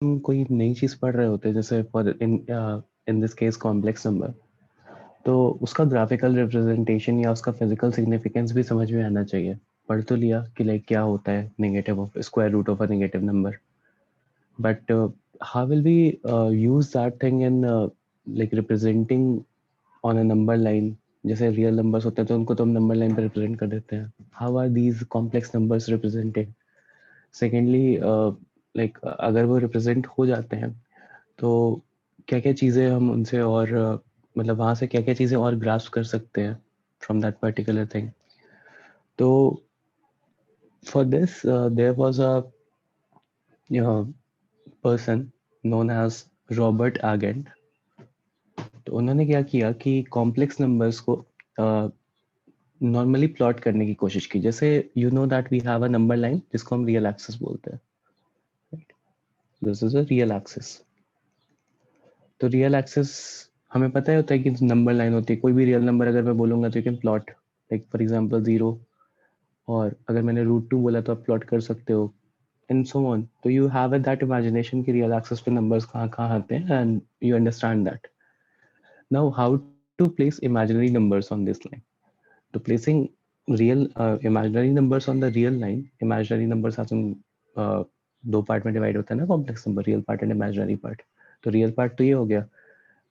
हम कोई नई चीज पढ़ रहे होते हैं, जैसे for in this case complex number, तो उसका ग्राफिकल रिप्रेजेंटेशन या उसका फिजिकल सिग्निफिकेंस भी समझ में आना चाहिए। पढ़ तो लिया कि लाइक क्या होता है negative of square root of a negative number, but how will we use that thing in like representing on a number line? जैसे रियल नंबर्स होते हैं तो उनको तो हम नंबर लाइन पर रिप्रेजेंट कर देते हैं। How are these complex numbers represented? Secondly, like अगर वो रिप्रेजेंट हो जाते हैं तो क्या क्या चीज़ें हम उनसे और मतलब वहाँ से क्या क्या चीज़ें और ग्रास्प कर सकते हैं फ्रॉम दैट पर्टिकुलर थिंग। तो for this there was a person known as Robert Argand. तो उन्होंने क्या किया कि कॉम्प्लेक्स नंबर्स को नॉर्मली प्लॉट करने की कोशिश की। जैसे you know that we have a number line जिसको हम रियल एक्सिस बोलते हैं, this is a real axis. तो रियल एक्सिस हमें पता ही होता है कि नंबर लाइन होती है। कोई भी रियल नंबर अगर मैं बोलूंगा तो you can plot, like for example 0, और अगर मैंने √2 बोला तो आप प्लॉट कर सकते हो, एंड सो ऑन। तो यू हैव दैट इमेजिनेशन कि रियल एक्सिस पे नंबर्स कहाँ कहाँ आते हैं, and you understand that. Now how to place imaginary numbers on this line? तो placing real imaginary numbers on the real line, imaginary numbers as in दो part में divide होता है ना complex number, real part and imaginary part. तो real part तो ये हो गया,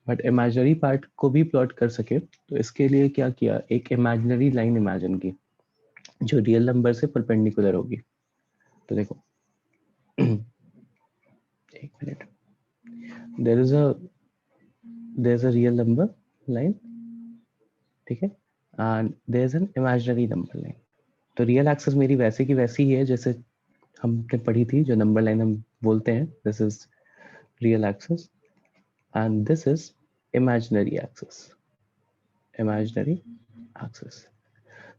बट इमेजिनरी पार्ट को भी प्लॉट कर सके तो इसके लिए क्या किया, एक इमेजिनरी लाइन इमेजिन की जो रियल नंबर से परपेंडिकुलर होगी। तो देखो एक minute, there is a real number line, ठीक है, and there is an imaginary number line. तो रियल एक्सेस मेरी वैसे की वैसी ही है जैसे हमने पढ़ी थी, जो नंबर लाइन हम बोलते हैं, this is real axis and this is imaginary axis. Imaginary axis,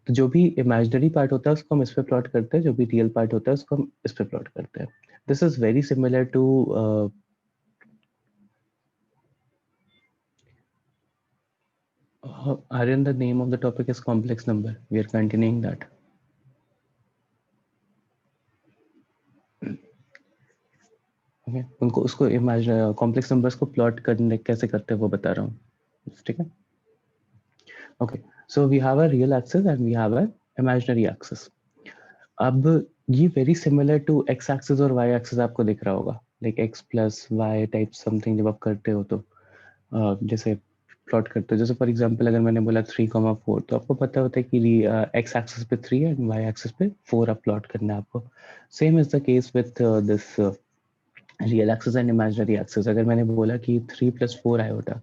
तो जो भी इमेजिनरी पार्ट होता है उसको हम इस पे प्लॉट करते हैं, जो भी रियल पार्ट होता है उसको हम इस पे प्लॉट करते हैं। This is very similar to Aryan, the name of the topic is complex number. We are continuing that. Okay. उनको उसको इमेजिन कॉम्प्लेक्स नंबर्स को प्लॉट करने कैसे करते हैं वो बता रहा हूँ, ठीक है। Okay, so we have a real axis and we have a imaginary axis. अब ये very similar to x axis और y axis आपको दिख रहा होगा, like x plus y type something जब आप करते हो तो जैसे प्लॉट करते हो। जैसे फॉर एग्जांपल अगर मैंने बोला 3,4, तो आपको पता होता है कि x एक्सिस पे 3 है, y एक्सिस पे 4 आप प्लॉट करना है आपको। Same is the case with this real axis and imaginary axis. अगर मैंने बोला कि 3 + 4 आयोटा,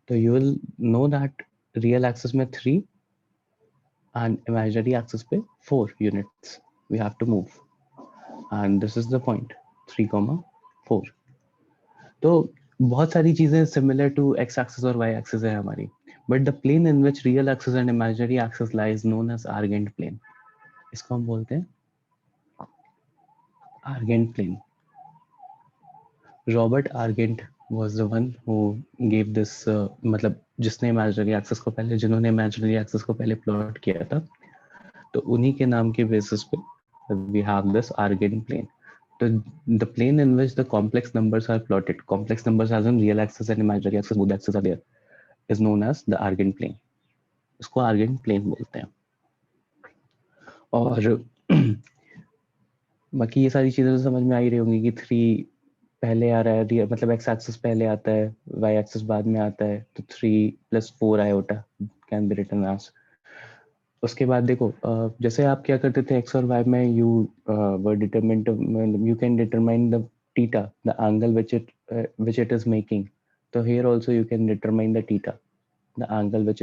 तो you will know that real axis में 3 and imaginary axis पे 4 units we have to move, and this is the point 3,4। तो बहुत सारी चीजें similar to x axis और y axis है हमारी, but the plane in which real axis and imaginary axis lie is known as Argand plane। इसको हम बोलते हैं Argand plane। Robert Argand was the one who gave this मतलब जिसने imaginary axis को पहले, जिन्होंने imaginary axis को पहले प्लॉट किया था, तो उन्हीं के नाम के बेसिस पे we have this Argand plane। तो the plane in which the complex numbers are plotted, complex numbers as in real axis and imaginary axis, both axes are there, is known as the Argand plane। इसको Argand plane बोलते हैं। और बाकी ये सारी चीजें तो समझ में आ ही रही होंगी कि 3 पहले आ रहा है, मतलब x एक्सिस पहले आता है, y एक्सिस बाद में आता है, तो 3 + 4 iota can be written as. उसके बाद देखो जैसे आप क्या करते थे x और y में, you were determined, you can determine the theta, the angle which it is making। तो here also you can determine the theta, the angle which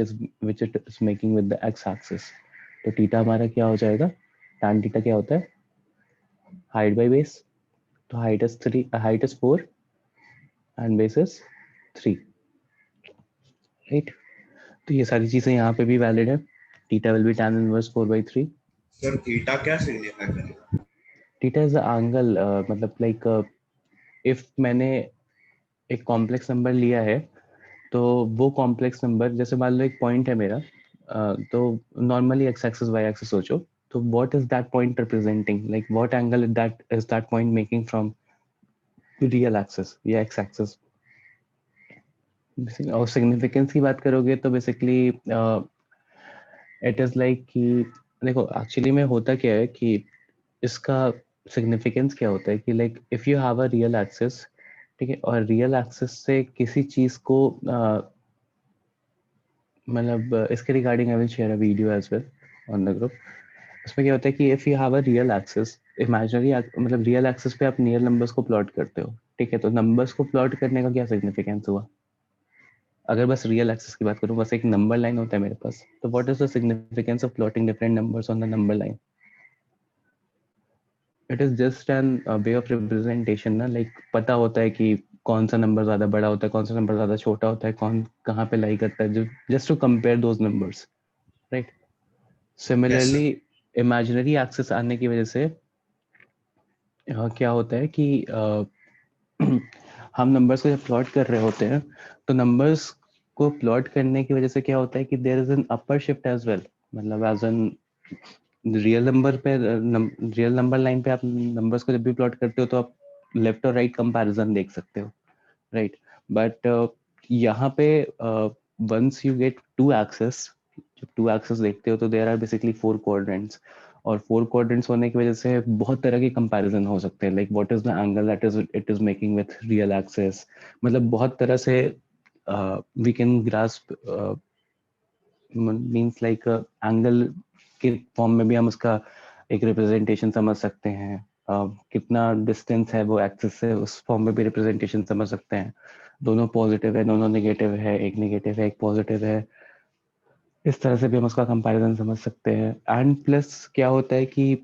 it is making with the x axis। तो theta हमारा क्या हो जाएगा, tan theta क्या होता है, height by base। तो height is 4 and base is 3, right? तो ये सारी चीजें यहाँ पे भी वैलिड है। theta will be tan inverse 4/3। Sir theta क्या सिग्निफाई करेगा? थीटा इज द एंगल, मतलब लाइक इफ मैंने एक कॉम्प्लेक्स नंबर लिया है, तो वो कॉम्प्लेक्स नंबर, जैसे मान लो एक पॉइंट है मेरा, तो normally x axis y axis सोचो, तो what is that point representing, like what angle that is that point making from real axis या एक्स एक्सेस। और सिग्निफिकेंस की बात करोगे तो बेसिकली इट इज लाइक कि देखो एक्चुअली में होता क्या है कि इसका सिग्निफिकेंस क्या होता है कि like if you have a real access, ठीक है, और रियल एक्सेस से किसी चीज को मतलब इसके regarding I will share a video as well on the group. उसमें क्या होता है कि if you have a real axis, imaginary मतलब रियल एक्सेस पे आप नियर नंबर्स को प्लॉट करते हो, ठीक है, तो नंबर्स को प्लॉट करने का क्या सिग्निफिकेंस हुआ? अगर बस रियल एक्सेस की बात करूं, बस एक नंबर लाइन होता है मेरे पास, तो what is the significance of plotting different numbers on the number line? It is just an way of representation ना, लाइक पता होता है कि कौन सा नंबर ज्यादा बड़ा होता है, कौन सा नंबर ज्यादा छोटा होता है, कौन कहाँ पे लाई करता है, just to compare those numbers, right? Yes similarly sir. Imaginary axis आने की वजह से क्या होता है कि हम नंबर्स को जब प्लॉट कर रहे होते हैं, तो नंबर्स को प्लॉट करने की वजह से क्या होता है कि there is an upper shift as well, मतलब एज एन रियल नंबर पे, रियल नंबर लाइन पे आप नंबर्स को जब भी प्लॉट करते हो तो आप लेफ्ट और राइट कंपैरिजन देख सकते हो, राइट? बट यहाँ पे once you get two axes, जब टू एक्सेस देखते हो तो there are basically four quadrants, और फोर क्वाड्रेंट्स होने की वजह से बहुत तरह के कंपैरिजन हो सकते हैं, like what is the angle that is it is making with real axis, मतलब बहुत तरह से we can grasp, means like angle के फॉर्म में भी हम उसका एक रिप्रेजेंटेशन समझ सकते हैं, कितना डिस्टेंस है वो एक्सिस से, उस फॉर्म में भी रिप्रेजेंटेशन समझ सकते हैं, दोनों पॉजिटिव है, दोनों नेगेटिव है, एक नेगेटिव है एक पॉजिटिव है, इस तरह से भी हम उसका कंपैरिजन समझ सकते हैं। एंड प्लस क्या होता है कि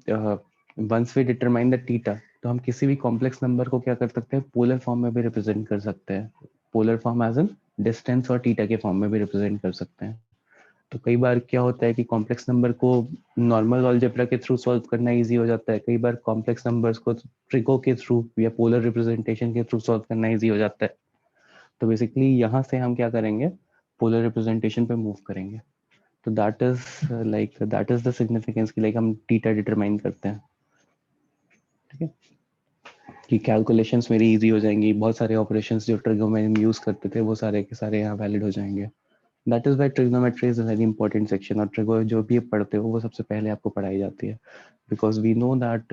once we determine the theta, तो हम किसी भी कॉम्प्लेक्स नंबर को क्या कर सकते हैं, पोलर फॉर्म में भी रिप्रेजेंट कर सकते हैं, polar form as an distance और थीटा के फॉर्म में भी रिप्रेजेंट कर सकते हैं। तो कई बार क्या होता है कि कॉम्प्लेक्स नंबर को नॉर्मल अलजेब्रा के थ्रू सॉल्व करना इजी हो जाता है, कई बार कॉम्प्लेक्स नंबर्स को ट्रिको के थ्रू या पोलर रिप्रेजेंटेशन के थ्रू सॉल्व करना इजी हो जाता है। तो बेसिकली यहाँ से हम क्या करेंगे, पोलर रिप्रेजेंटेशन पे मूव करेंगे। तो that is like that is the significance की लाइक हम थीटा डिटरमाइन करते हैं, ठीक है, कि कैलकुलेशंस मेरी इजी हो जाएंगी, बहुत सारे ऑपरेशंस जो ट्रिगोनोमेट्री यूज करते थे वो सारे के सारे यहाँ वैलिड हो जाएंगे। That is why trigonometry is a very important section, और ट्रिगो जो भी पढ़ते हो वो सबसे पहले आपको पढ़ाई जाती है, बिकॉज वी नो दैट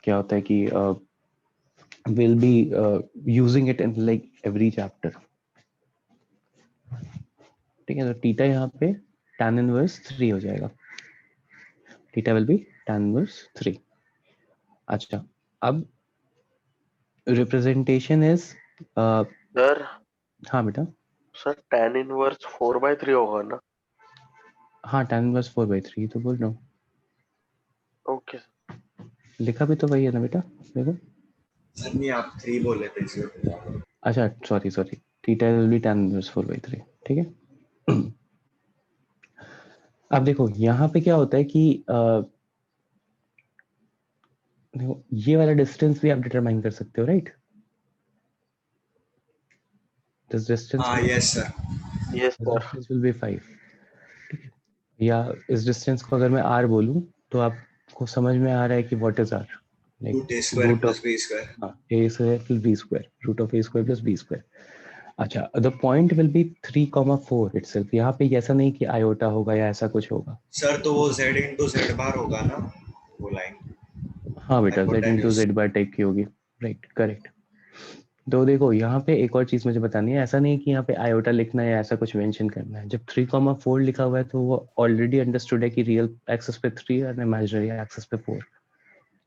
क्या होता है कि will be using it in like every chapter, ठीक है। तो थीटा यहाँ पे tan इनवर्स 3 हो जाएगा, theta will B tan inverse 3। अच्छा, अब रिप्रेजेंटेशन इज सर हाँ बेटा, सर tan इनवर्स 4/3 होगा ना? हाँ tan इनवर्स 4/3 तो बोल रहा हूँ, ओके लिखा भी तो वही है ना बेटा, देखो। सर नहीं, आप 3 बोले थे इसलिए। अच्छा sorry sorry, theta will B tan inverse 4/3, ठीक है। अब देखो यहाँ पे क्या होता है कि देखो ये वाला डिस्टेंस भी आप डिटरमाइन कर सकते हो, राइट? दिस डिस्टेंस हाँ yes sir. Yes sir. Will be 5, या इस डिस्टेंस को अगर मैं r बोलूं तो आपको समझ में आ रहा है कि what is r, like root A square root plus of, B square. हाँ, a square plus b square, root of a square plus b square. अच्छा, the point will be 3,4 itself, यहाँ पे ऐसा नहीं कि आयोटा होगा या ऐसा कुछ होगा। सर तो वो z इंटू जेड बार होगा ना, वो लाइन हाँ बेटा, z इंटू हाइपोटेन्यूज। जेड बार टाइप की होगी, राइट, करेक्ट। तो देखो यहाँ पे एक और चीज मुझे बतानी है, ऐसा नहीं कि यहाँ पे आयोटा लिखना है या ऐसा कुछ मेंशन करना है। जब 3,4 लिखा हुआ है तो वो ऑलरेडी अंडरस्टूड है कि रियल एक्सेस पे 3 और इमेजिनरी एक्सेस पे 4,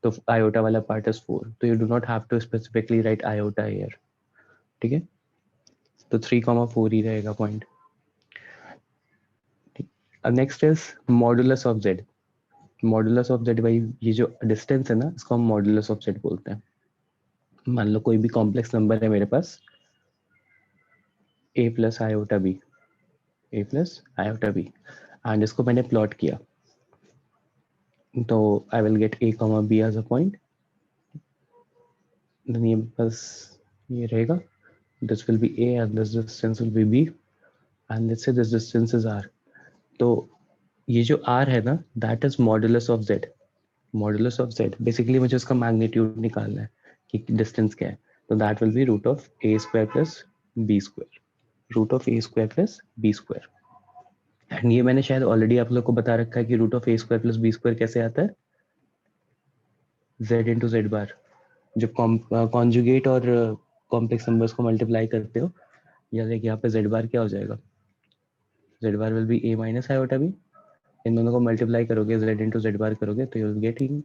तो आयोटा वाला पार्ट इज 4, तो you do not have to specifically write iota here, ठीक है। तो 3,4 ही रहेगा पॉइंट। अब next is modulus of Z. Modulus of Z भाई, ये जो डिस्टेंस है ना, इसको हम मॉडुलस ऑफ जेड बोलते हैं। मान लो कोई भी कॉम्प्लेक्स नंबर है मेरे पास, a plus iota B, A plus iota B, and इसको मैंने प्लॉट किया, तो I will get a comma B as a point, then ये बस ये रहेगा, this will be a and this distance will be b, and let's say this distance is r। तो ये जो r है ना, that is modulus of z। Modulus of z basically मुझे उसका मैग्नीट्यूड निकालना है, कि डिस्टेंस क्या है, तो that will be root of A square plus B square, root of A square plus B square. And ये मैंने शायद ऑलरेडी आप लोग को बता रखा है कि root of A square plus B square कैसे आता है, z इंटू जेड बार। जब कॉन्जुगेट और कॉम्प्लेक्स नंबर्स को मल्टीप्लाई करते हो, या लाइक यहाँ पे जेड बार क्या हो जाएगा, Z bar will be A minus iota B. इन दोनों को मल्टीप्लाई करोगे, z इंटू जेड बार करोगे, तो you will getting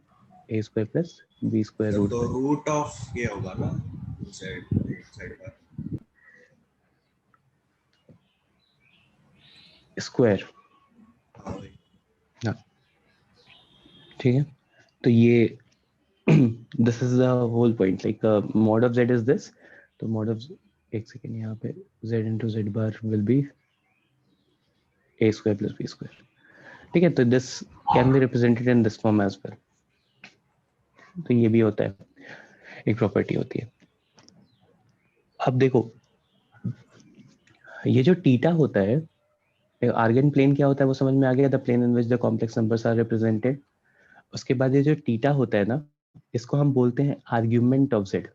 A square plus B square sir root तो में रूट ऑफ ये होगा ना साइड पर स्क्वायर। हाँ भाई हाँ ठीक है, तो ये this is the whole point, like mod of z is this, तो मॉड ऑफ, एक सेकेंड, यहाँ पे z into Z bar will be A square plus B square. ठीक है, तो this can be represented in this form as well, तो ये भी होता है, एक प्रॉपर्टी होती है। अब देखो, ये जो टीटा होता है, आर्गन प्लेन क्या होता है वो समझ में आ गया, the plane in which the complex numbers are represented. उसके बाद ये जो टीटा होता है ना, इसको हम बोलते हैं आर्ग्यूमेंट ऑफ जेड।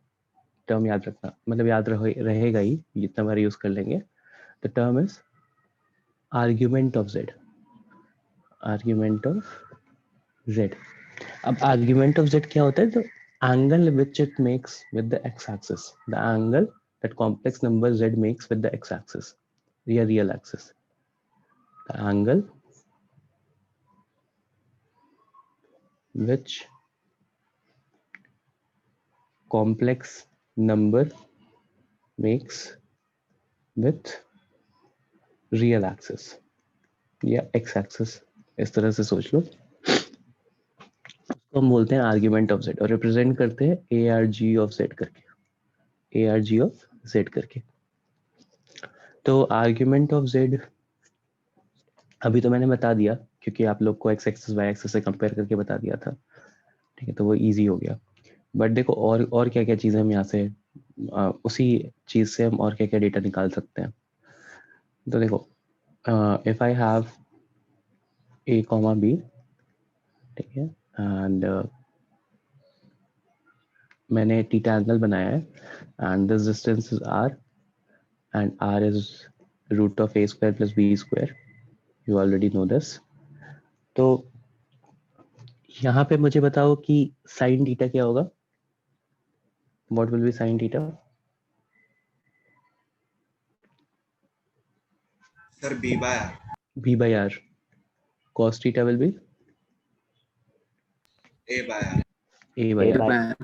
टर्म याद रखना, मतलब याद रहेगा ही, जितना बार यूज कर लेंगे। The term is argument of Z, argument of Z. अब आर्ग्यूमेंट ऑफ जेड क्या होता है, तो angle which it makes with the X axis, the angle that complex number Z makes with the X axis या real axis, the angle which complex number makes with real axis या x axis, इस तरह से सोच लो। उसको हम बोलते हैं आर्ग्यूमेंट ऑफ z और रिप्रेजेंट करते हैं A R G of z करके, A R G of z करके। तो आर्ग्यूमेंट ऑफ z अभी तो मैंने बता दिया, क्योंकि आप लोग को x एक्सिस y एक्सिस से कंपेयर करके बता दिया था। ठीक है, तो वो इजी हो गया। बट देखो और क्या क्या चीजें हम यहाँ से उसी चीज से हम और क्या क्या डेटा निकाल सकते हैं। तो देखो, if I have a comma b, ठीक है, एंड मैंने थीटा एंगल बनाया है, and this distance is r, and r is root of a square plus b square, you already know this. तो यहाँ पे मुझे बताओ कि साइन थीटा क्या होगा, what will be sine theta? Sir B by b by r, cos theta will be A by a by r।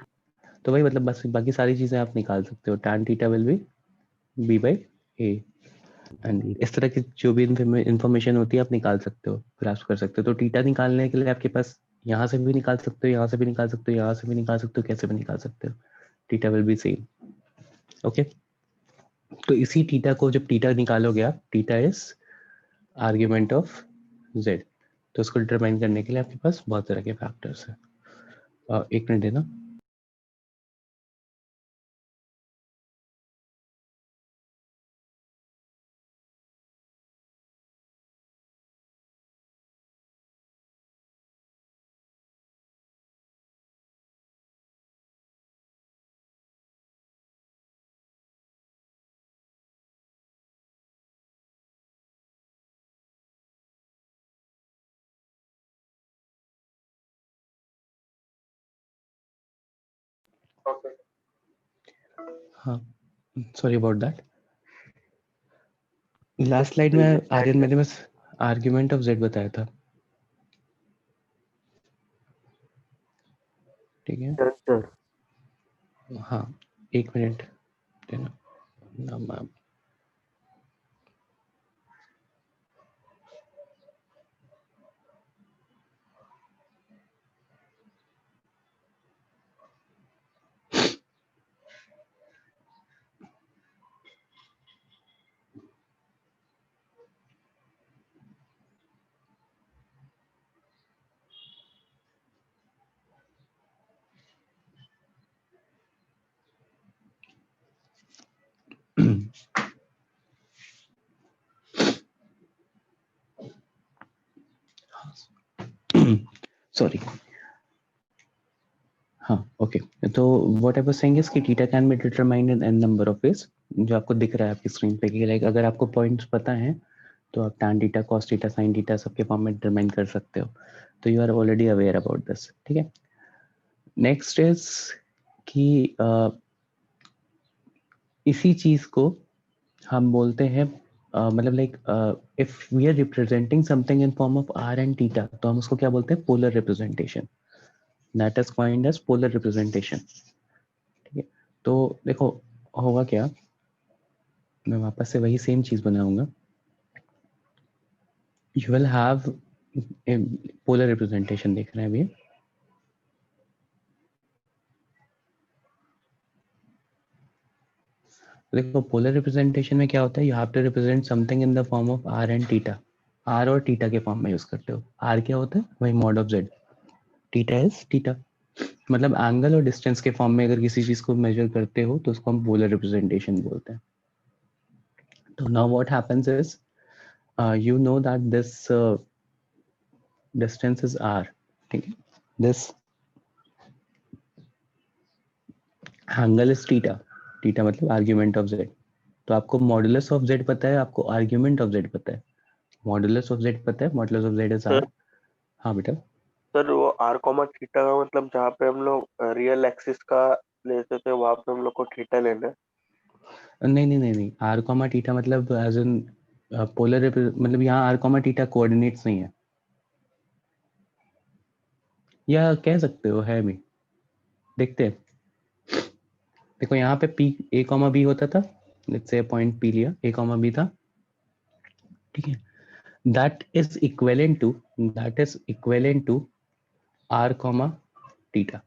तो वही मतलब बस बाकी सारी चीजें आप निकाल सकते हो, tan theta will be b by a। And इस तरह की जो भी इंफॉर्मेशन होती है आप निकाल सकते हो, ग्रास्प कर सकते हो। तो थीटा निकालने के लिए आपके पास यहाँ से भी निकाल सकते हो, यहाँ से भी निकाल सकते हो, यहाँ से भी निकाल सकते हो, कैसे भी निकाल सकते हो, theta will B same. Okay, तो इसी थीटा को जब थीटा निकालोगे आप, theta is argument of Z, तो उसको डिटरमाइन करने के लिए आपके पास बहुत तरह के फैक्टर्स हैं। एक मिनट देना। ओके हाँ, sorry about that. Last slide में आर्यन मैंने बस आर्ग्यूमेंट ऑफ जेड बताया था। ठीक है, सर हाँ, एक मिनट देना ना मैम। सॉरी, हाँ ओके तो what I was saying is कि theta can be determined in n number of ways, जो आपको दिख रहा है आपकी स्क्रीन पे कि लाइक अगर आपको पॉइंट्स पता है तो आप tan theta cos theta sin theta सबके फॉर्म में डिटरमाइन कर सकते हो, तो you are already aware about this, ठीक है। नेक्स्ट इज कि इसी चीज को हम बोलते हैं मतलब like if we are representing something in form of r and theta तो हम उसको क्या बोलते हैं, polar representation, that is coined as polar representation, ठीक है। तो देखो होगा क्या, मैं वापस से वही सेम चीज बनाऊंगा, you will have polar representation देख रहे हैं अभी, देखो पोलर रिप्रेजेंटेशन में क्या होता है, you have to represent something in the form of r and theta, r और थीटा के फॉर्म में यूज करते हो, r क्या होता है वही mod of z, theta is theta, मतलब एंगल और डिस्टेंस के फॉर्म में अगर किसी चीज को मेजर करते हो तो उसको हम पोलर रिप्रेजेंटेशन बोलते हैं। तो now what happens is you know that this distance is r, ठीक है, this angle is theta, theta मतलब argument of z, तो आपको मॉडुलस ऑफ z पता है, आपको आर्ग्यूमेंट ऑफ z पता है, मॉडुलस ऑफ z पता है, modulus of z is r। Sir हाँ बेटा। सर वो आर कॉमा थीटा का मतलब जहाँ पे हम लोग रियल एक्सिस का लेते थे वहां पे हम लोग को थीटा लेना है। नहीं नहीं नहीं नहीं, r कॉमा थीटा मतलब एज इन पोलर, मतलब यहाँ r कॉमा थीटा कोऑर्डिनेट्स नहीं है, या कह सकते हो है भी, देखते हैं। देखो यहाँ पे p a कॉमा b होता था, लेट्स से पॉइंट p लिया, a कॉमा b था, ठीक है, that is equivalent to r comma theta.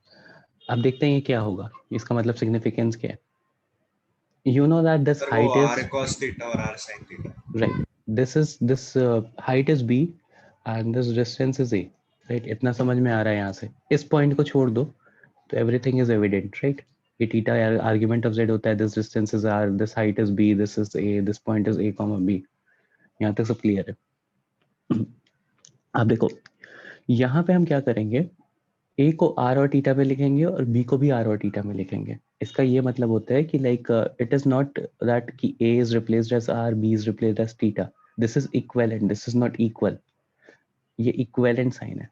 अब देखते हैं ये क्या होगा, इसका मतलब सिग्निफिकेंस क्या है, you know that this sir वो height is r cos theta और r sin theta. right, this height is b and this distance is a, right, इतना समझ में आ रहा है, यहाँ से इस पॉइंट को छोड़ दो तो everything is evident, right, ये थीटा आर्ग्यूमेंट ऑफ z होता है, this distance is r, this height is b, this is a, this point is a comma b, यहाँ तक सब क्लियर है। अब देखो यहाँ पे हम क्या करेंगे, ए को आर और थीटा में लिखेंगे और बी को भी आर और थीटा में लिखेंगे, इसका ये मतलब होता है कि like it is not that कि A is replaced as R, B is replaced as theta, this is equivalent, this is not equal, ये इक्विवेलेंट साइन है,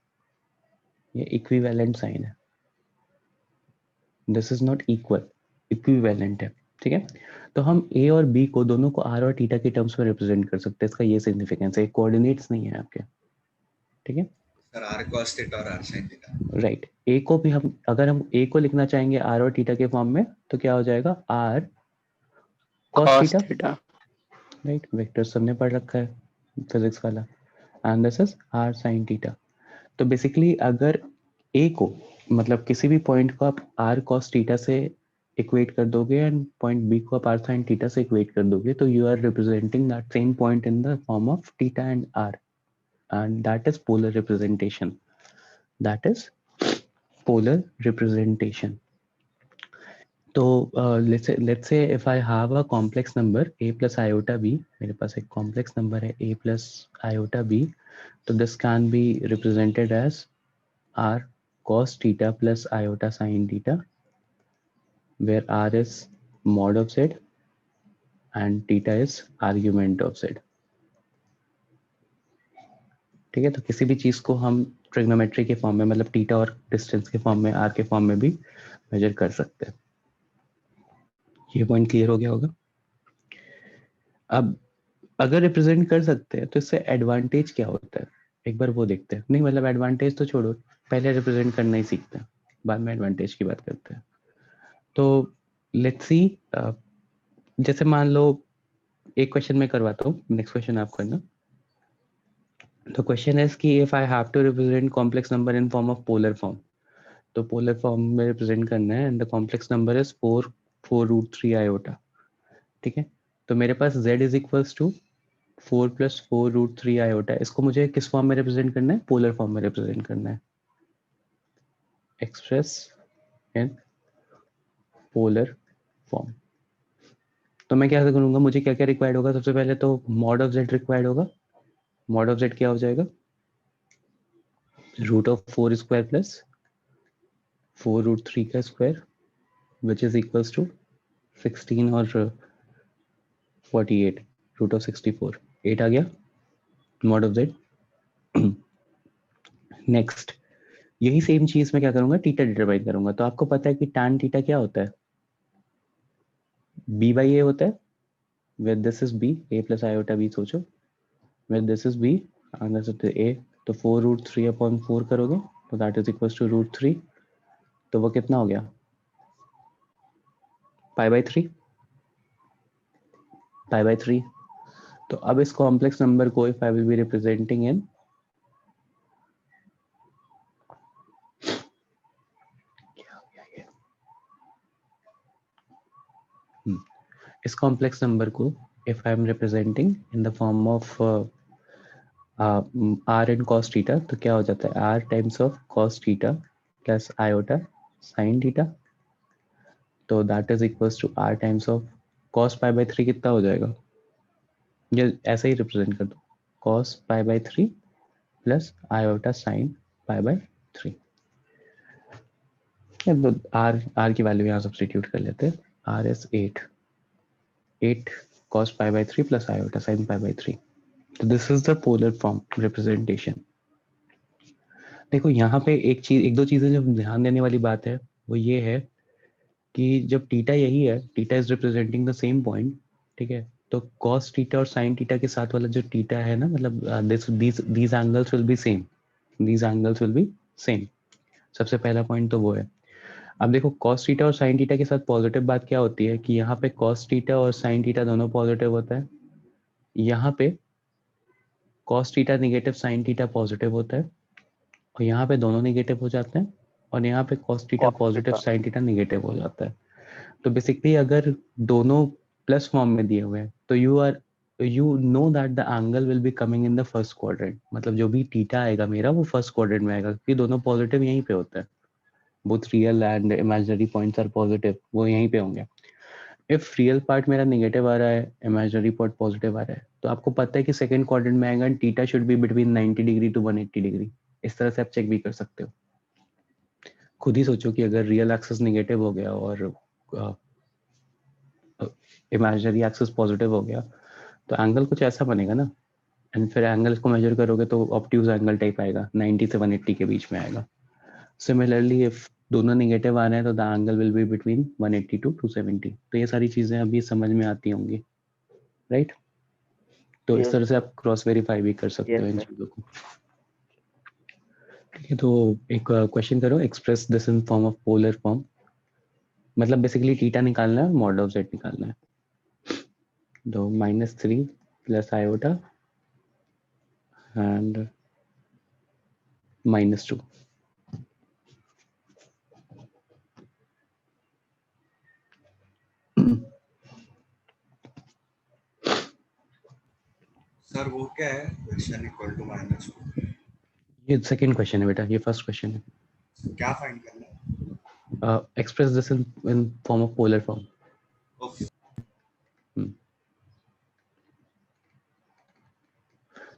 ये इक्विवेलेंट साइन है, this is not equal, equivalent है, ठीक है। तो हम ए और बी को दोनों को आर और थीटा के टर्म्स में रिप्रेजेंट कर सकते हैं, इसका ये सिग्निफिकेंस है, कोऑर्डिनेट्स नहीं है आपके, ठीक है। सर r cos थीटा और r sin थीटा। राइट, ए को भी हम अगर हम ए को लिखना चाहेंगे आर और थीटा के फॉर्म में तो क्या हो जाएगा, R cos cos theta, theta. Right, vector सबने पढ़ रखा है फिजिक्स वाला, and this is r sin theta. तो बेसिकली अगर a को मतलब किसी भी पॉइंट को आप r cos थीटा से इक्वेट कर दोगे एंड पॉइंट b को आप r sin थीटा से इक्वेट कर दोगे तो you are representing that same point in the form of theta and r, and that is polar representation, that is polar representation। तो let's say if I have a complex number a plus iota b, मेरे पास एक complex number है a plus iota b, तो this can be represented as r cos theta plus iota sin theta, where r is mod of z and theta is argument of z, ठीक है। तो किसी भी चीज को हम ट्रिग्नोमेट्री के फॉर्म में मतलब थीटा और डिस्टेंस के फॉर्म में, आर के फॉर्म में भी मेजर कर सकते हैं, ये पॉइंट क्लियर हो गया होगा। अब अगर रिप्रेजेंट कर सकते हैं तो इससे एडवांटेज क्या होता है, एक बार वो देखते हैं, नहीं मतलब एडवांटेज तो छोड़ो, पहले रिप्रेजेंट करना ही सीखते हैं, बाद में एडवांटेज की बात करते हैं। तो लेट्स सी, जैसे मान लो एक क्वेश्चन मैं करवाता हूँ, नेक्स्ट क्वेश्चन आप करना। तो क्वेश्चन है कि if I have to represent complex number in form of polar form, तो पोलर फॉर्म में रिप्रेजेंट करना है and the complex number is 4√3 iota, ठीक है। तो मेरे पास z is equals to 4 + 4√3 iota, इसको मुझे किस फॉर्म में रिप्रेजेंट करना है, पोलर फॉर्म में रिप्रेजेंट करना है, एक्सप्रेस इन पोलर फॉर्म। तो मैं क्या करूंगा, मुझे क्या क्या रिक्वायर्ड होगा, सबसे पहले तो मॉड ऑफ z रिक्वायर्ड होगा, मॉड ऑफ z क्या हो जाएगा, √4² + 4√3 का square which is equals to 16 और 48 रूट ऑफ 64 8 आ गया मॉड ऑफ जेड। नेक्स्ट यही सेम चीज मैं क्या करूंगा, टीटा डिटरमाइन करूंगा। तो आपको पता है कि tan थीटा क्या होता है, b बाई ए होता है, where this is b, a plus iota b सोचो, where this is b and this is a, तो 4√3/4 करोगे तो that is equals to √3, तो वो कितना हो गया π/3, π/3। तो अब इस कॉम्प्लेक्स नंबर को if I will be representing in इस कॉम्प्लेक्स नंबर को if I am representing in the form of r and cos theta, तो क्या हो जाता है r times of cos theta plus iota sin theta, तो that is equals to r times of cos π/3 कितना हो जाएगा, ये ऐसे ही रिप्रेजेंट कर दो cos π/3 प्लस iota sin π/3। तो r की वैल्यू यहाँ सब्स्टिट्यूट कर लेते हैं, r is 8 cos π/3 plus iota sin π/3। तो this is the polar form representation. देखो यहाँ पे एक दो चीजें जो ध्यान देने वाली बात है वो ये है कि जब थीटा यही है, theta is representing the same point, ठीक है, तो cos थीटा और sin थीटा के साथ वाला जो थीटा है ना, मतलब these angles will be same, these angles will be same। सबसे पहला पॉइंट तो वो है। अब देखो cos थीटा और sin थीटा के साथ पॉजिटिव बात क्या होती है कि यहाँ पे cos थीटा और sin थीटा दोनों पॉजिटिव होता है, यहाँ पे cos theta negative sin theta positive होता है, और यहाँ पे दोनों निगेटिव हो जाते हैं, और यहाँ पे cos theta cos positive theta। sin theta negative हो जाता है। तो बेसिकली अगर दोनों प्लस फॉर्म में दिए हुए हैं तो you know that the angle will be coming in the first quadrant, मतलब जो भी थीटा आएगा मेरा वो फर्स्ट क्वाड्रेंट में आएगा, क्योंकि दोनों पॉजिटिव यहीं पे होता है, both real and imaginary points are positive, वो यहीं पे होंगे। इफ रियल पार्ट मेरा नेगेटिव आ रहा है, इमेजिनरी पार्ट पॉजिटिव आ रहा है, तो आपको पता है कि सेकंड क्वाड्रेंट में आएगा theta should be between 90 degree to 180 degree. इस तरह से आप चेक भी कर सकते हो। खुद ही सोचो कि अगर रियल एक्सिस नेगेटिव हो गया और इमेजिनरी एक्सिस पॉजिटिव हो गया तो एंगल कुछ ऐसा बनेगा ना, एंड फिर एंगल को मेजर करोगे तो ऑब्ट्यूज एंगल टाइप आएगा, 90 से 180 के बीच में आएगा। सिमिलरली इफ दोनों नेगेटिव आ रहे हैं तो the angle will be between 180 to 270। तो ये सारी चीजें अभी समझ में आती होंगी, राइट? तो इस यस तरह से आप क्रॉस वेरीफाई भी कर सकते हो यस इन सर। चीजों को। ठीक है, तो एक क्वेश्चन करो, express this in form of polar form, मतलब बेसिकली थीटा निकालना है, मॉड ऑफ जेड निकालना है। तो -3 प्लस आयोटा and -2। सर वो क्या है क्वेश्चन इक्वल टू -2? ये सेकंड क्वेश्चन है बेटा, ये फर्स्ट क्वेश्चन है। क्या फाइंड करना है? Express this in form of polar form. Okay.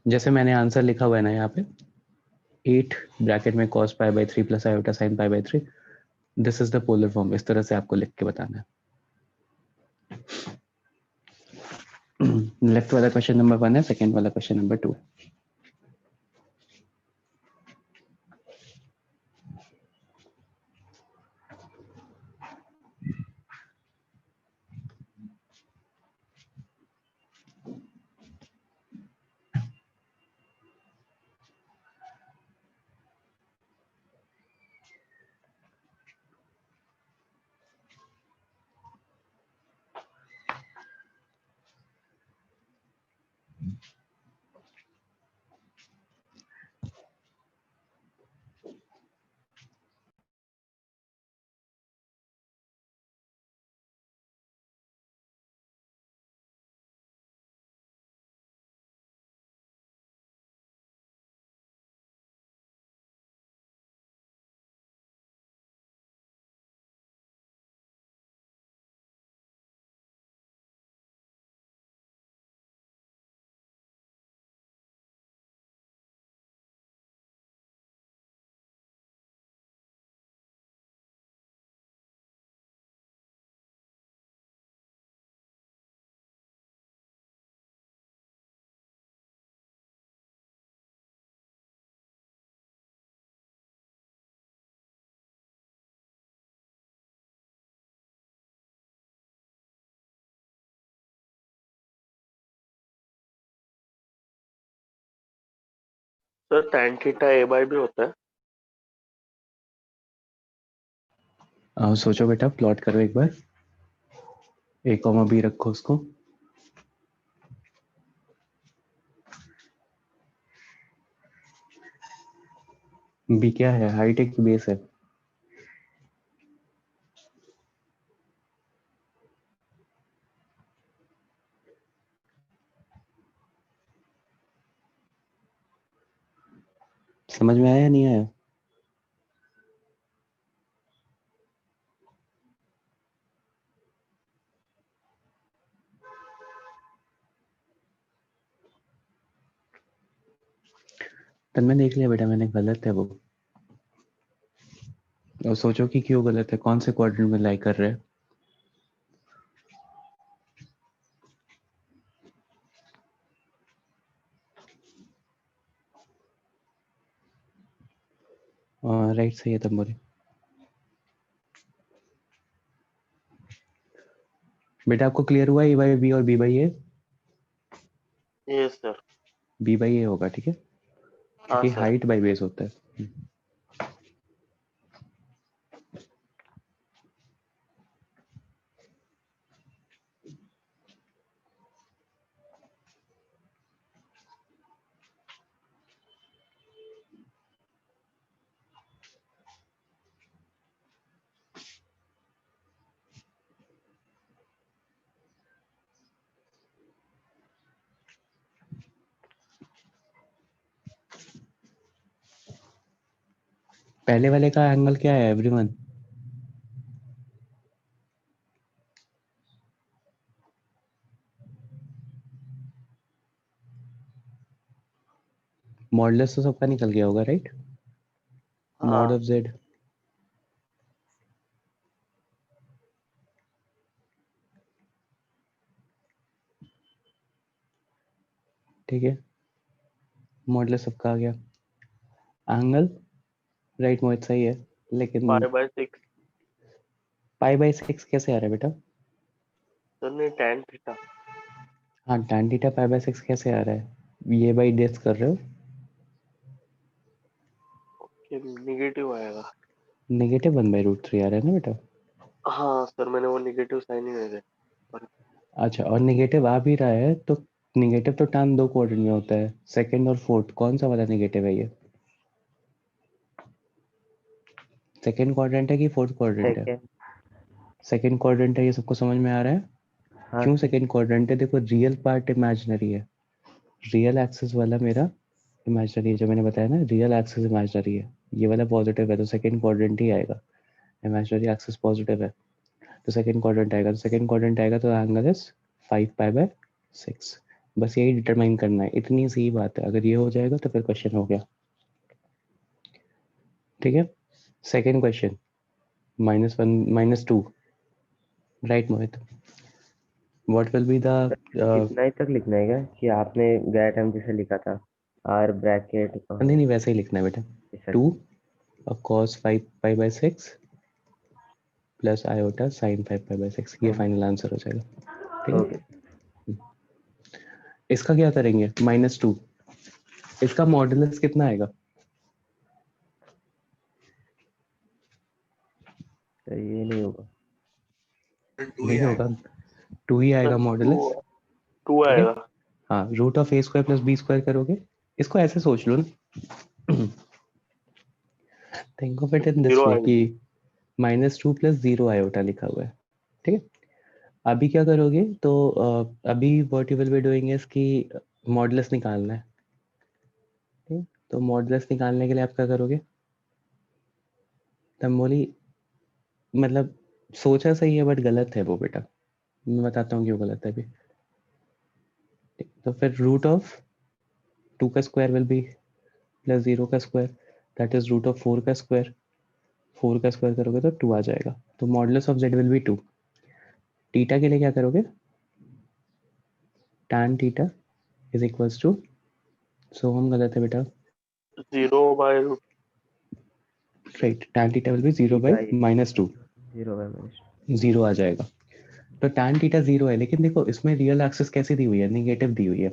जैसे मैंने आंसर लिखा हुआ है ना यहाँ पे, 8 ब्रैकेट में cos π/3 plus iota sin π/3, this is the polar form. इस तरह से आपको लिख के बताना है। लेफ्ट वाला क्वेश्चन नंबर 1 है, सेकंड वाला question number 2। Sir tan theta a by b होता है। सोचो बेटा, प्लॉट करो एक बार, a कॉमा b रखो उसको। b क्या है, हाइट एक बेस है। समझ में आया या नहीं आया? तब मैं देख लिया बेटा, मैंने गलत है वो। और सोचो कि क्यों गलत है, कौन से क्वाड्रेंट में लाई कर रहे हैं। राइट, सही है तब बोले। बेटा आपको क्लियर हुआ ए बाई बी और बी बाई ए? ये सर। बी बाई ए होगा, ठीक है, हाँ क्योंकि सर। हाइट बाई बेस होता है। पहले वाले का एंगल क्या है एवरीवन? मॉडुलस तो सबका निकल गया होगा, राइट? मॉड हाँ ऑफ जेड। ठीक है, मॉडुलस सबका आ गया। एंगल राइट मोहित सही है, लेकिन π/6। पाई बाई 6 कैसे आ रहा है बेटा? सर नहीं tan थीटा। हाँ, tan थीटा पाई बाई 6 कैसे आ रहा है? ये बाई डेस कर रहे हो, कि निगेटिव आएगा। नेगेटिव 1/√3 आ रहा है ना बेटा? हाँ सर, मैंने वो निगेटिव साइन ही नहीं दे। अच्छा, और नेगेटिव आ भी रहा है तो नेगेटिव तो tan दो क्वाड्रेंट में होता है, सेकंड और फोर्थ, कौन सा वाला नेगेटिव है ये? सेकंड क्वाड्रेंट है कि फोर्थ क्वाड्रेंट है? सेकेंड। सेकंड क्वाड्रेंट है, ये सबको समझ में आ रहा है? हाँ क्यों सर। सेकंड क्वाड्रेंट है? देखो, रियल पार्ट इमेजिनरी है, रियल एक्सिस वाला मेरा इमेजिनरी है, जो मैंने बताया ना, रियल एक्सिस इमेजिनरी है, ये वाला पॉजिटिव है तो सेकंड क्वाड्रेंट ही आएगा। इमेजिनरी एक्सिस पॉजिटिव है तो सेकंड क्वाड्रेंट आएगा, तो सेकंड क्वाड्रेंट आएगा तो एंगल इज 5π/6। बस यही डिटरमाइन करना है, इतनी सी बात है। अगर ये हो जाएगा तो फिर क्वेश्चन हो गया, ठीक है। Second question, -1 -2, right Mohit? What will be the इतना ही तक लिखना है क्या कि आपने गया टाइम जैसे लिखा था, आर ब्रैकेट? नहीं नहीं, वैसे ही लिखना है बेटा। Sir 2 cos 5π/6 plus iota sin 5π/6, ये फाइनल आंसर हो जाएगा, ठीक ओके। है। इसका क्या करेंगे? -2, इसका मॉडुलस कितना आएगा? सर ये नहीं होगा। टू ही नहीं होगा, आएगा। 2 ही आएगा सर मॉडुलस, 2 ठीक है। आएगा। हाँ, √(a² + b² करोगे, इसको ऐसे सोच लो ना, think of it in this 0 वे आएगा। कि -2 + 0 आयोटा लिखा हुआ है, ठीक है। अभी क्या करोगे तो अभी what you will be doing is कि मॉडुलस निकालना है, ठीक है? तो मॉडुलस निकालने के लिए आप क्या करोगे? तब बोली, मतलब सोचा सही है बट गलत है वो बेटा, मैं बताता हूँ क्यों गलत है अभी। तो फिर √2 का स्क्वायर विल बी प्लस 0 का स्क्वायर, दैट इज √4 का स्क्वायर, 4 का स्क्वायर करोगे तो 2 आ जाएगा, तो modulus of Z will be 2। Theta के लिए क्या करोगे? tan theta is equals to, so हम गलत है बेटा, 0/√। Right, tan theta will be 0 by -2, 0/-2। 0 आ जाएगा। तो tan थीटा 0 है, लेकिन देखो इसमें रियल एक्सिस कैसी दी हुई है? निगेटिव दी हुई है,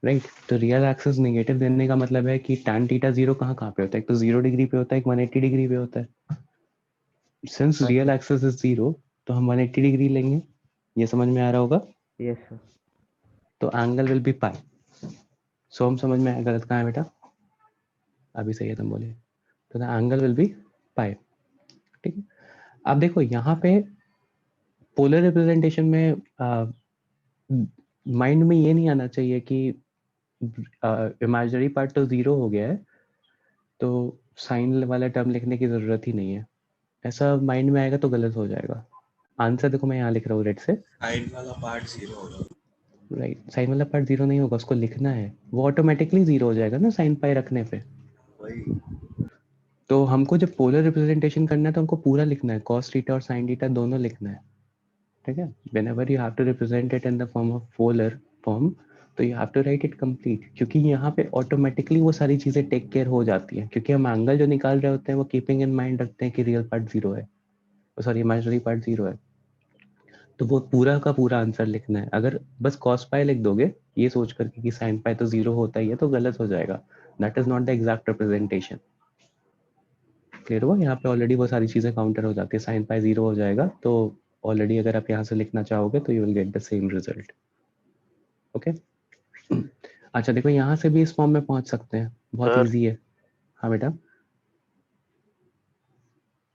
राइट। तो रियल एक्सिस नेगेटिव देने का मतलब है कि tan थीटा 0 कहाँ कहाँ पे होता है, एक तो 0 डिग्री पे होता है, एक 180 डिग्री पे होता है। सिंस रियल एक्सिस इज 0 तो हम 180 डिग्री लेंगे, ये समझ में आ रहा होगा। Yes sir. तो एंगल विल बी पाई। सो हम समझ में आया, गलत कहाँ है बेटा, अभी सही है तुम बोले। तो द एंगल विल बी पाई। ठीक है। अब देखो यहाँ पे पोलर रिप्रेजेंटेशन में माइंड में ये नहीं आना चाहिए कि इमेजिनरी पार्ट तो 0 हो गया है तो साइन वाला टर्म लिखने की जरूरत ही नहीं है, ऐसा माइंड में आएगा तो गलत हो जाएगा। आंसर देखो मैं यहाँ लिख रहा हूँ रेड से, साइन वाला पार्ट 0 होगा। राइट। साइन वाला पार्ट 0 नहीं होगा, उसको लिखना है, वो ऑटोमेटिकली 0 हो जाएगा ना साइन पाई रखने पे। वही। तो हमको जब पोलर रिप्रेजेंटेशन करना है तो हमको पूरा लिखना है, कॉस थीटा और साइन थीटा दोनों लिखना है। ठीक है। whenever you have to represent it in the form of polar form तो you have to write it complete, क्योंकि यहाँ पे ऑटोमेटिकली वो सारी चीजें टेक केयर हो जाती हैं, क्योंकि हम एंगल जो निकाल रहे होते हैं वो कीपिंग इन माइंड रखते हैं कि रियल पार्ट 0 है, सॉरी इमेजिनरी पार्ट 0 है। तो वो पूरा का पूरा आंसर लिखना है। अगर बस cos पाई लिख दोगे ये सोच करके कि sin पाई तो 0 होता ही है तो गलत हो जाएगा, that is not the exact representation. Clear हुआ, यहाँ पे ऑलरेडी वो सारी चीजें काउंटर हो जाती है, sin पाई 0 हो जाएगा तो ऑलरेडी अगर आप यहाँ से लिखना चाहोगे तो you will get the same result. Okay. अच्छा देखो यहाँ से भी इस फॉर्म में पहुंच सकते हैं, बहुत सर इजी है। हाँ बेटा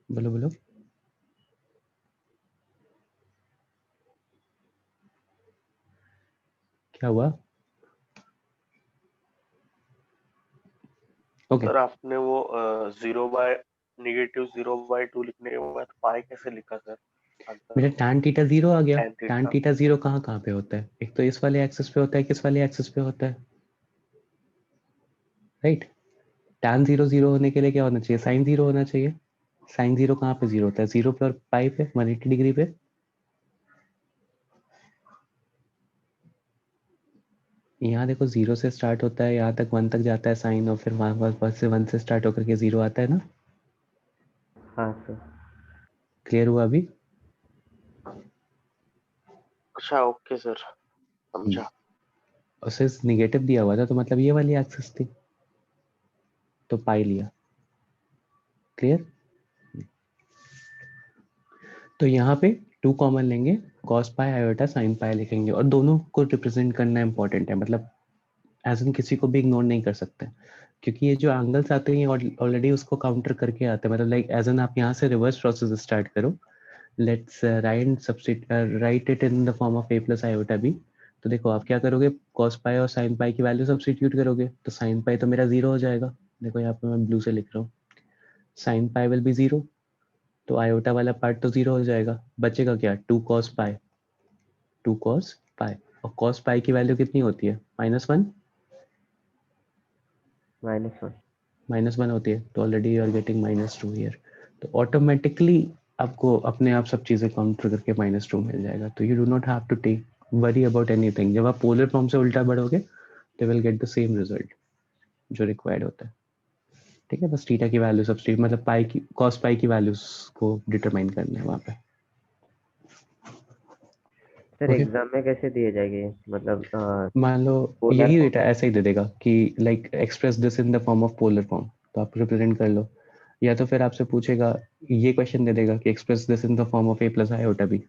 बोलो बोलो। क्या हुआ? ओके। सर आपने वो 0/-2 लिखने के बाद पाई कैसे लिखा सर आंसर मेरा में? tan थीटा 0 आ गया। tan tan theta. थीटा 0 कहाँ कहाँ पे होता है, एक तो इस वाले एक्सिस पे होता है, किस वाले एक्सिस पे होता है, राइट। tan 0 0 होने के लिए क्या होना चाहिए, sin 0 होना चाहिए। sin 0 कहाँ पे 0 होता है, 0 पे और पाई पे 180 डिग्री पे। यहाँ देखो 0 से स्टार्ट होता है, यहाँ तक 1 तक जाता है साइन, और फिर वहां से 1 से स्टार्ट होकर के 0 आता है ना। हाँ सर। क्लियर हुआ अभी? अच्छा ओके सर, समझा। और सिर्फ निगेटिव दिया हुआ था तो मतलब ये वाली एक्सिस थी तो पाई लिया। क्लियर। तो यहाँ पे 2 कॉमन लेंगे, cos पाई आयोटा sin पाई लिखेंगे, और दोनों को रिप्रेजेंट करना इंपॉर्टेंट है, मतलब एज इन किसी को भी इग्नोर नहीं कर सकते, क्योंकि ये जो एंगल्स आते हैं ये ऑलरेडी उसको काउंटर करके आते हैं, मतलब लाइक एज एन आप यहाँ से रिवर्स प्रोसेस स्टार्ट करो। Let's write it in the form of a plus iota b। तो देखो आप क्या करोगे, cos पाई और sin पाई की वैल्यू सब्सटीट्यूट करोगे तो sin पाई तो मेरा 0 हो जाएगा, देखो यहाँ पे मैं ब्लू से लिख रहा हूँ, sin पाई विल बी 0, तो आयोटा वाला पार्ट तो 0 हो जाएगा, बचेगा क्या, 2 cos पाई, 2 cos पाई। और cos पाई की वैल्यू कितनी होती है, -1, -1। -1 होती है, तो already you are getting -2 here. तो ऑटोमेटिकली आपको अपने आप सब चीजें काउंटर करके -2 मिल जाएगा, तो you do not have to take worry about anything. जब आप पोलर फॉर्म से उल्टा बढ़ोगे तो will get the same result जो रिक्वायर्ड होता है। ठीक है, बस थीटा की वैल्यू सब्स्टिट्यूट, मतलब पाई की cos पाई की वैल्यूज को डिटरमाइन करना है वहाँ पे। Sir okay. एग्जाम में कैसे दिए जाएंगे, मतलब मान लो पोलर यही फॉर्म? डेटा ऐसा ही दे देगा कि like express this in the form of polar form, तो आप रिप्रेजेंट कर लो, या तो फिर आपसे पूछेगा, ये क्वेश्चन दे देगा कि express this in the form of a plus iota b,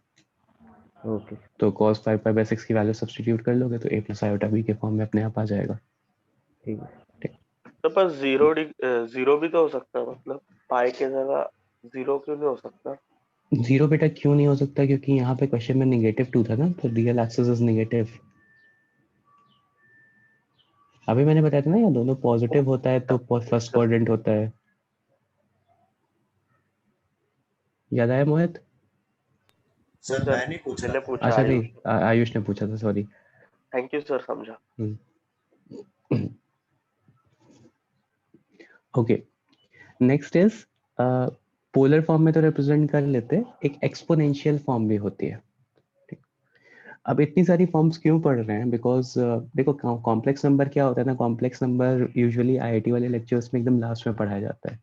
okay तो cos 5 पाई/6 की वैल्यू सब्स्टिट्यूट कर लोगे तो a प्लस आयोटा b के फॉर्म में अपने आप आ जाएगा। ठीक है। ठीक। तो बस जीरो भी तो हो सकता है, मतलब पाई के जगह जीरो क्यों नहीं हो सकता? 0 बेटा क्यों नहीं हो सकता, क्योंकि यहाँ पे क्वेश्चन में -2 था ना, तो रियल एक्सिस इज नेगेटिव। अभी मैंने बताया था ना, ये दोनों पॉजिटिव होता है तो फर्स्ट सर क्वाड्रेंट होता है, याद आया मोहित? सर सर मैं नहीं पूछ रहा मैंने था। पूछा अच्छा नहीं, आयुष। आयुष ने पूछा था, सॉरी। थैंक यू सर, समझा। Okay, next is polar form में तो रिप्रेजेंट कर लेते हैं, एक एक्सपोनेंशियल फॉर्म भी होती है। ठीक। अब इतनी सारी फॉर्म्स क्यों पढ़ रहे हैं, बिकॉज देखो कॉम्प्लेक्स नंबर क्या होता है ना, कॉम्प्लेक्स नंबर यूजुअली आईआईटी वाले लेक्चर्स में एकदम लास्ट में पढ़ाया जाता है।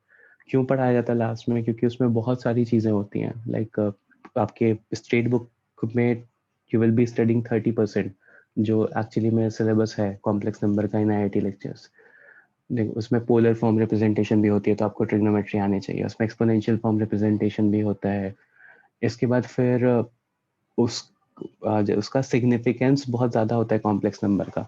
क्यों पढ़ाया जाता है लास्ट में, क्योंकि उसमें बहुत सारी चीजें होती हैं, लाइक आपके स्टेट बुक में यू विल बी स्टडिंग 30%, जो एक्चुअली में सिलेबस है कॉम्प्लेक्स नंबर का इन IIT लेक्चर्स। देखो उसमें पोलर फॉर्म रिप्रेजेंटेशन भी होती है, तो आपको ट्रिग्नोमेट्री आनी चाहिए। उसमें एक्सपोनेंशियल फॉर्म रिप्रेजेंटेशन भी होता है। इसके बाद फिर उस उसका सिग्निफिकेंस बहुत ज़्यादा होता है कॉम्प्लेक्स नंबर का।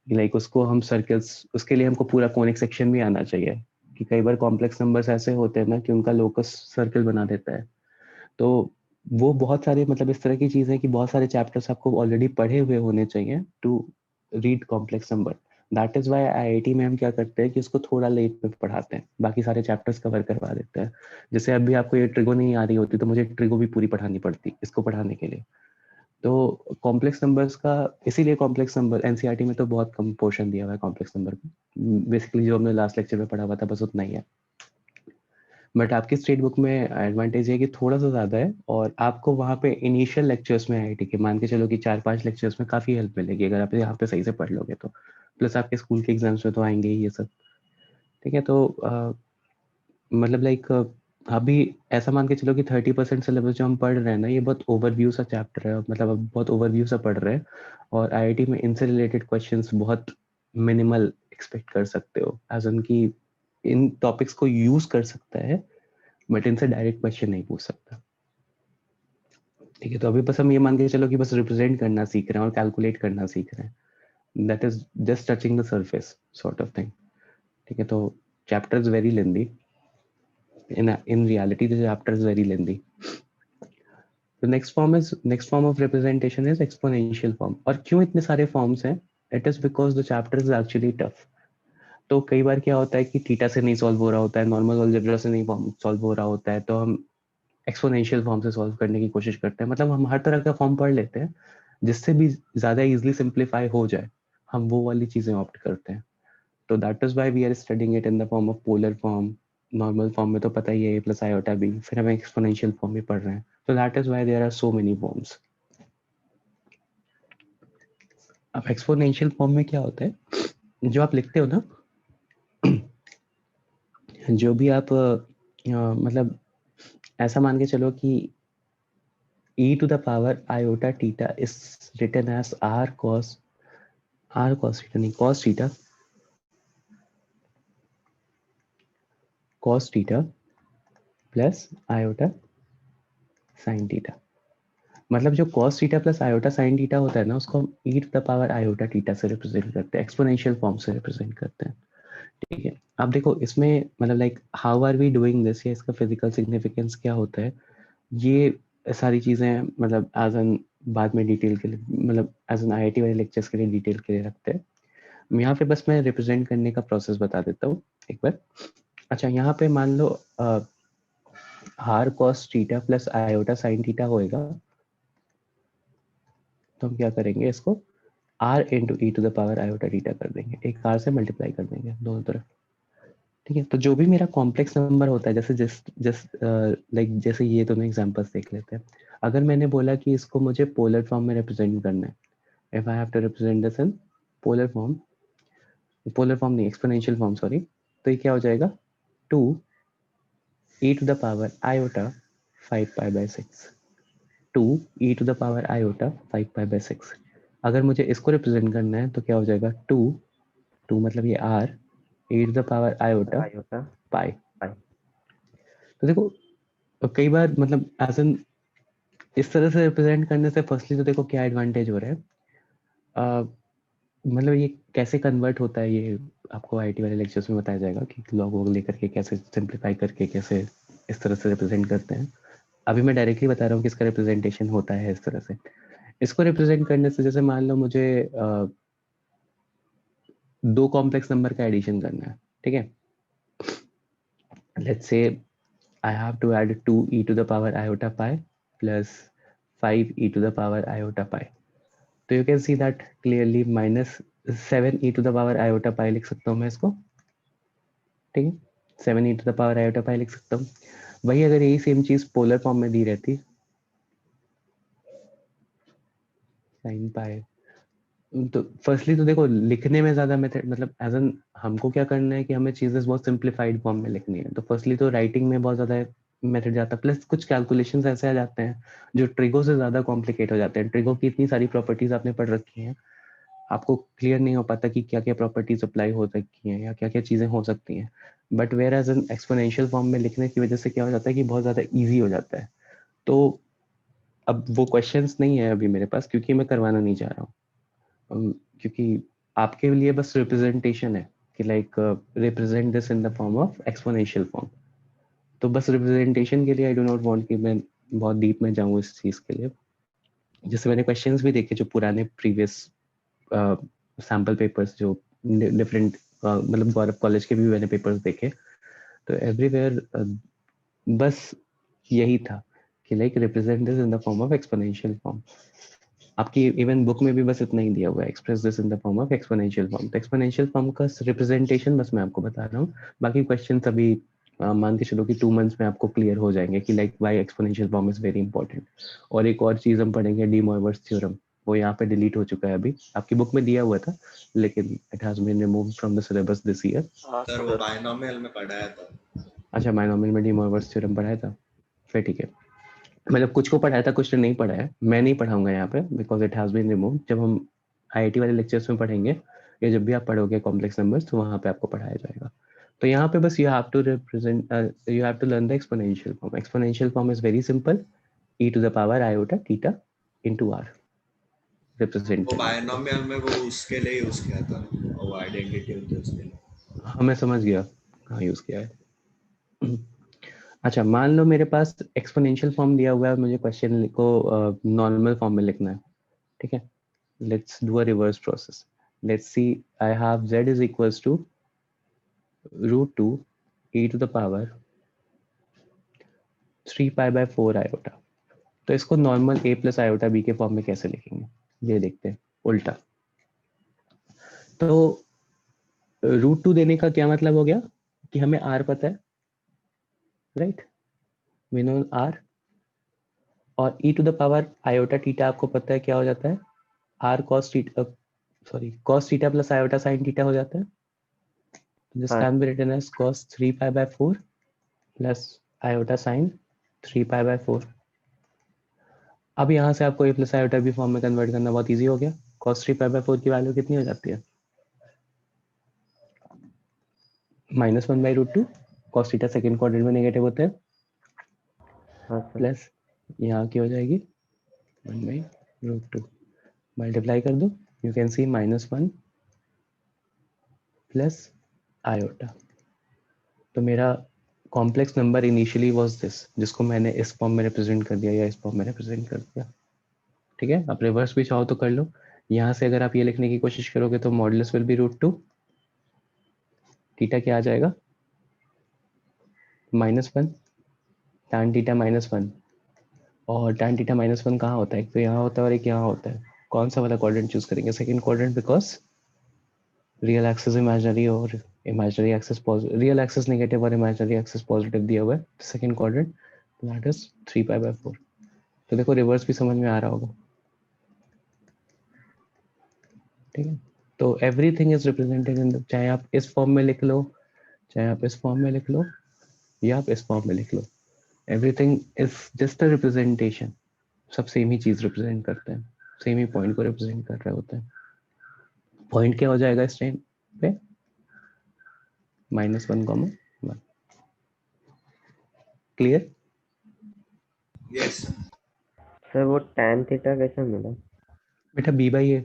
लाइक उसको हम सर्कल्स, उसके लिए हमको पूरा कोनिक सेक्शन भी आना चाहिए कि कई बार कॉम्प्लेक्स नंबर्स ऐसे होते हैं ना कि उनका लोकस सर्कल बना देता है। तो वो बहुत सारे मतलब इस तरह की चीज़ें कि बहुत सारे चैप्टर्स आपको ऑलरेडी पढ़े हुए होने चाहिए to read complex number. That is why IIT में हम क्या करते हैं कि उसको थोड़ा लेट में पढ़ाते हैं, बाकी सारे चैप्टर्स कवर करवा देते हैं। जैसे अभी आपको ये ट्रिगो नहीं आ रही होती तो मुझे ट्रिगो भी पूरी पढ़ानी पड़ती इसको पढ़ाने के लिए। तो कॉम्प्लेक्स नंबर्स का, इसीलिए कॉम्प्लेक्स नंबर NCERT में तो बहुत कम पोर्शन दिया हुआ है कॉम्प्लेक्स नंबर का। बेसिकली जो हमने लास्ट लेक्चर में पढ़ा हुआ था बस उतना ही है। बट आपकी स्टेट बुक में एडवांटेज है कि थोड़ा सा ज़्यादा है, और आपको वहाँ पे इनिशियल लेक्चर्स में IIT के मान के चलो कि 4-5 लेक्चर्स में काफ़ी हेल्प मिलेगी अगर आप यहाँ पे सही से पढ़ लोगे तो। प्लस आपके स्कूल के एग्जाम्स में तो आएंगे ही ये सब। ठीक है, तो मतलब लाइक अभी ऐसा मान के चलो कि 30% सिलेबस जो हम पढ़ रहे हैं ना, ये बहुत ओवरव्यू सा चैप्टर है, मतलब अब बहुत ओवरव्यू सा पढ़ रहे हैं, और IIT में इनसे रिलेटेड क्वेश्चंस बहुत मिनिमल एक्सपेक्ट कर सकते हो, एज उनकी इन टॉपिक्स को यूज कर सकता है बट इनसे डायरेक्ट क्वेश्चन नहीं पूछ सकता। ठीक है, तो अभी बस हम ये मान के चलो कि बस रिप्रेजेंट करना सीख रहे हैं और कैलकुलेट करना सीख रहे हैं। That is just touching the surface sort of thing. ठीक है, तो chapter is very lengthy. in reality the chapter is very lengthy. The next form of representation is exponential form. और क्यों इतने सारे फॉर्म्स हैं? It is because the chapter is actually tough. तो कई बार क्या होता है कि थीटा से नहीं सॉल्व हो रहा होता है, नॉर्मल अलजेब्रा से नहीं सॉल्व हो रहा होता है, तो हम एक्सपोनेंशियल फॉर्म से सॉल्व करने की कोशिश करते हैं। मतलब हम हर तरह का फॉर्म पढ़ लेते हैं जिससे भी ज्यादा इजिली सिंप्लीफाई हो जाए, हम वो वाली चीजें ऑप्ट करते हैं। तो that is why we are studying it in the form of polar form. Normal form में तो पता ही है a प्लस आयोटा b, फिर हम एक्सपोनेंशियल फॉर्म में पढ़ रहे हैं, तो that is why there are so many forms. अब एक्सपोनेंशियल फॉर्म में क्या होता है, जो आप लिखते हो ना, जो भी आप मतलब ऐसा मान के चलो कि e to the power iota theta is written as r cos theta नहीं, cos theta plus iota sin theta। मतलब जो cos theta plus iota sine theta होता है ना, उसको हम e to the power iota theta से रिप्रेजेंट करते हैं, एक्सपोनेंशियल फॉर्म से रिप्रेजेंट करते हैं। ठीक है, अब देखो इसमें मतलब like how are we doing this, या इसका फिजिकल सिग्निफिकेंस क्या होता है, ये सारी चीजें मतलब एज एन बाद में डिटेल के लिए, मतलब एज एन IIT वाले लेक्चर्स के लिए डिटेल के लिए रखते हैं। यहाँ पे बस मैं रिप्रेजेंट करने का प्रोसेस बता देता हूँ एक बार। अच्छा, यहाँ पे मान लो r cos theta plus iota sine theta होएगा, तो हम क्या करेंगे, इसको r into E to the power iota theta कर देंगे, एक r से मल्टीप्लाई कर देंगे दोनों तरफ। ठीक है, तो जो भी मेरा कॉम्प्लेक्स नंबर होता है, जैसे लाइक जैसे ये दोनों एग्जांपल्स देख लेते हैं। अगर मैंने बोला कि इसको मुझे पोलर फॉर्म में रिप्रेजेंट करना है, if I have to represent this in polar form नहीं, एक्सपोनेंशियल फॉर्म सॉरी, तो ये क्या हो जाएगा, 2 e to the power iota 5 pi by 6, 2 e to the power iota 5 pi by 6। अगर मुझे इसको रिप्रेजेंट करना है तो क्या हो जाएगा, 2 मतलब ये r e to the power iota pi. तो देखो कई बार मतलब एज एन इस तरह से रिप्रेजेंट करने से फर्स्टली तो देखो क्या एडवांटेज हो रहा है, मतलब ये कैसे कन्वर्ट होता है, ये आपको IIT वाले लेक्चर्स में बताया जाएगा कि लॉग वॉग लेकर के कैसे सिंप्लीफाई करके कैसे इस तरह से रिप्रेजेंट करते हैं। अभी मैं डायरेक्टली बता रहा हूँ कि इसका रिप्रेजेंटेशन होता है इस तरह से। इसको रिप्रेजेंट करने से जैसे मान लो मुझे 2 कॉम्प्लेक्स नंबर का एडिशन करना है, ठीक है, let's say I have to add 2 e to the power iota pi plus 5 e to the power iota pi. तो you can see that clearly minus 7 e to the power iota pi लिख सकता हूँ मैं इसको, ठीक है, 7 e to the power iota pi लिख सकता हूँ। वही अगर यही सेम चीज पोलर फॉर्म में दी रहती, sin pi, तो फर्स्टली तो देखो लिखने में ज्यादा मेथड, मतलब एज एन हमको क्या करना है कि हमें चीजें बहुत सिंप्लीफाइड फॉर्म में लिखनी है, तो फर्स्टली तो राइटिंग में बहुत ज्यादा मेथड जाता है, प्लस कुछ कैलकुलेशंस ऐसे आ जाते हैं जो ट्रिगो से ज्यादा कॉम्प्लिकेट हो जाते हैं। ट्रिगो की इतनी सारी प्रॉपर्टीज आपने पढ़ रखी हैं, आपको क्लियर नहीं हो पाता कि क्या क्या प्रॉपर्टीज अप्लाई हो सकती हैं या क्या क्या चीज़ें हो सकती हैं, but whereas an exponential form में लिखने की वजह से क्या हो जाता है कि बहुत ज़्यादा ईजी हो जाता है। तो अब वो क्वेश्चंस नहीं है अभी मेरे पास, क्योंकि मैं करवाना नहीं चाह रहा हूँ, क्योंकि आपके लिए बस रिप्रेजेंटेशन है कि like represent this in the form of exponential form. तो बस रिप्रेजेंटेशन के लिए आई डू नॉट वांट कि मैं बहुत डीप में जाऊँ इस चीज़ के लिए। जैसे मैंने क्वेश्चंस भी देखे जो पुराने प्रीवियस सैम्पल पेपर्स जो डिफरेंट मतलब गौरव कॉलेज के भी मैंने पेपर्स देखे, तो एवरीवेयर बस यही था कि like represent this in the form of exponential form. आपकी इवन बुक में भी बस इतना ही दिया हुआ है, express this in the form of exponential form. तो एक्सपोनेंशियल फॉर्म का रिप्रेजेंटेशन बस मैं आपको बता रहा हूँ, बाकी क्वेश्चन अभी मान के चलो कि 2 मंथ्स में आपको क्लियर हो जाएंगे कि like why exponential form is very important. और एक और चीज हम पढ़ेंगे, डी मोइवर्स थ्योरम, वो यहाँ पे डिलीट हो चुका है, अभी आपकी बुक में दिया हुआ था लेकिन it has been removed from the syllabus this year. हाँ सर वो सर। बायनोमियल में पढ़ाया था। अच्छा, बायनोमियल में डी मोइवर्स थ्योरम पढ़ाया था, फिर ठीक है। मतलब कुछ को पढ़ाया था, कुछ ने नहीं पढ़ाया। मैं नहीं पढ़ाऊंगा यहाँ पे because it has been remove. जब हम आईआईटी वाले लेक्चर्स में पढ़ेंगे या जब भी आप पढ़ोगे कॉम्प्लेक्स नंबर्स, तो वहाँ पे आपको पढ़ाया जाएगा। तो यहाँ पे बस you have to represent, you have to learn the exponential form. Exponential form is very simple, e to the power iota theta into r represent वो करने के लिए। बायनोमियल में वो उसके लिए यूज किया था, वो आइडेंटिटी होती है उसके लिए। हाँ मैं समझ गया कहाँ यूज किया है। अच्छा, मान लो मेरे पास एक्सपोनेंशियल फॉर्म दिया हुआ है, मुझे क्वेश्चन को नॉर्मल फॉर्म में लिखना है, ठीक है। Let's do a reverse process. Let's see, I have z is equals to root 2 e to the power 3 pi by 4 iota। तो इसको normal a plus iota b के फॉर्म में कैसे लिखेंगे, ये देखते हैं उल्टा। तो रूट 2 देने का क्या मतलब हो गया कि हमें r पता है, राइट, वी नो r। और e to the power iota theta आपको पता है क्या हो जाता है, r cos theta, sorry cos theta plus iota sin theta हो जाता है। दिस हाँ can be written as cos 3 pi by 4 plus iota sine 3 pi by 4। अब यहाँ से आपको ए प्लस आयोटा भी फॉर्म में कन्वर्ट करना बहुत इजी हो गया। cos 3 पाई बाय 4 की वैल्यू कितनी हो जाती है, -1/√2। cos थीटा सेकंड क्वाड्रेंट में नेगेटिव होता है, हाँ सर। प्लस यहाँ की हो जाएगी 1/√2, मल्टीप्लाई कर दो, you can see -1 plus iota. तो मेरा complex number initially was this, जिसको मैंने इस फॉर्म में रिप्रेजेंट कर दिया या इस फॉर्म में रिप्रेजेंट कर दिया, ठीक है। आप रिवर्स भी चाहो तो कर लो। यहाँ से अगर आप ये लिखने की कोशिश करोगे तो मॉडुलस विल बी √2, थीटा क्या आ जाएगा -1, tan थीटा -1। और tan थीटा -1 कहाँ होता है, एक तो यहाँ होता है और एक यहाँ होता है। कौन सा वाला क्वाड्रेंट चूज करेंगे, second quadrant, because real axis imaginary और imaginary axis positive, real axis negative और इमेजिनरी एक्सिस पॉजिटिव दिया हुआ है second quadrant, that is 3 pi by 4। तो देखो रिवर्स भी समझ में आ रहा होगा, ठीक है। तो एवरीथिंग इज रिप्रेजेंटेड इन, चाहे आप इस फॉर्म में लिख लो, चाहे आप इस फॉर्म में लिख लो, या आप इस फॉर्म में लिख लो, everything is just a representation. सब सेम ही चीज रिप्रेजेंट करते हैं, सेम ही पॉइंट को रिप्रेजेंट कर रहे होते हैं। पॉइंट क्या हो जाएगा इस टाइम पे, -1, 1। क्लियर? यस। सर वो tan थीटा कैसे मिला? बेटा b/a,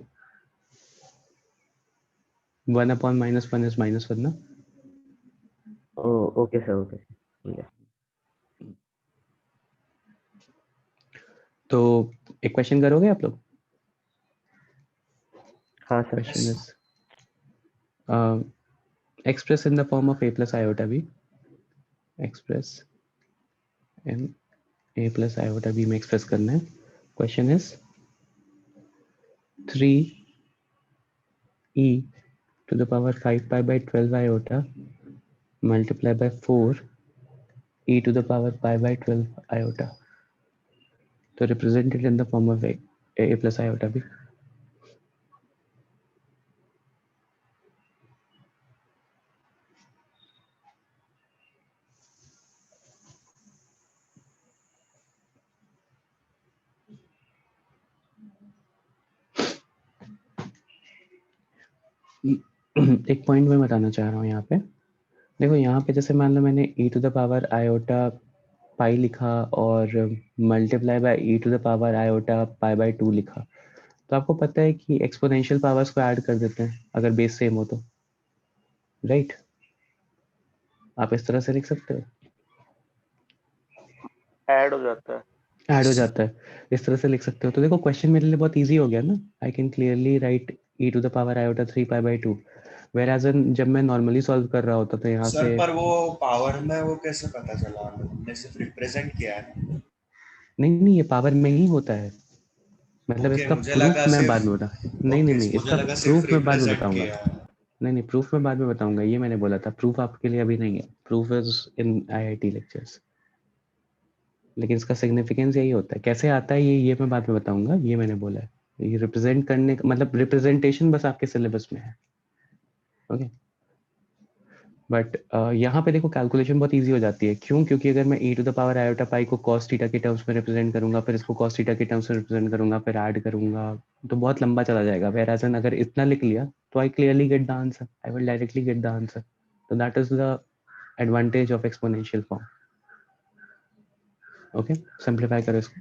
1/-1 इज -1 ना। ओ ओके सर, ओके सर, ठीक है। तो एक क्वेश्चन करोगे आप लोग। हाँ sir. Question is express in the form of a plus iota b, express in a plus iota b में एक्सप्रेस करना है। Question is 3e to the power 5 pi by 12 iota multiply by 4 e to the power pi by 12 iota, तो represented in the form of a plus iota b। एक point मैं बताना चाह रहा हूँ यहाँ पे। देखो यहाँ पे जैसे मान लो मैंने e to the power iota pi लिखा और multiply by e to the power iota pi by 2 लिखा, तो आपको पता है कि एक्सपोनेंशियल पावर्स को ऐड कर देते हैं अगर बेस सेम हो तो, राइट? आप इस तरह से लिख सकते हो, ऐड हो जाता है। ऐड हो जाता है, इस तरह से लिख सकते हो। तो देखो क्वेश्चन मेरे लिए बहुत इजी हो गया ना, I can clearly write e to the power iota 3 pi by 2, whereas जब मैं नॉर्मली सॉल्व कर रहा होता था यहाँ सर से। पर वो पावर में वो कैसे पता चला? हमने सिर्फ रिप्रेजेंट किया है। नहीं नहीं, ये पावर में ही होता है, मतलब ओके, इसका मुझे प्रूफ लगा मैं बाद में बता। सिर्फ नहीं नहीं ओके, नहीं, मुझे इसका लगा सिर्फ प्रूफ मैं बाद में रिप्रेजेंट बताऊंगा। किया है। नहीं नहीं, प्रूफ मैं बाद में बताऊंगा, ये मैंने बोला था, प्रूफ आपके लिए अभी नहीं है, proof is in IIT lectures. लेकिन इसका सिग्निफिकेंस यही होता है, कैसे आता है ये मैं बाद में बताऊंगा, ये मैंने बोला है। ये रिप्रेजेंट करने का मतलब रिप्रेजेंटेशन बस आपके सिलेबस में है, ओके। बट यहाँ पे देखो कैलकुलेशन बहुत इजी हो जाती है, क्यों? क्योंकि अगर मैं e to the power iota pi को cos थीटा के टर्म्स में रिप्रेजेंट करूंगा, फिर इसको cos थीटा के टर्म्स में रिप्रेजेंट करूंगा, फिर ऐड करूंगा, तो बहुत लंबा चला जाएगा। वेयर एज अगर इतना लिख लिया तो I clearly get the answer, I will directly get the answer. तो that is the advantage of exponential form. Okay, simplify करो इसको।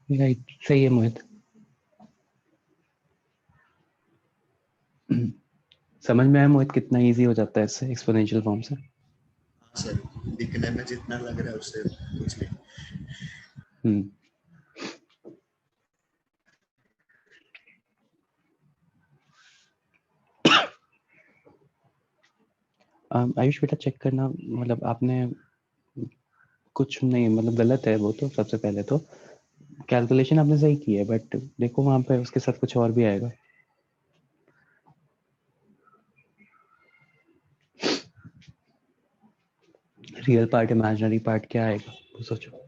राइट, सही है मोहित। समझ में आया मोहित कितना इजी हो जाता है इससे, एक्सपोनेंशियल फॉर्म से? हाँ सर, दिखने में जितना लग रहा है उससे कुछ नहीं। हम्म। आयुष बेटा चेक करना, मतलब आपने कुछ नहीं, मतलब गलत है वो तो, सबसे पहले तो कैलकुलेशन आपने सही की है, बट देखो वहां पे उसके साथ कुछ और भी आएगा। रियल पार्ट इमेजिनरी पार्ट क्या आएगा वो सोचो।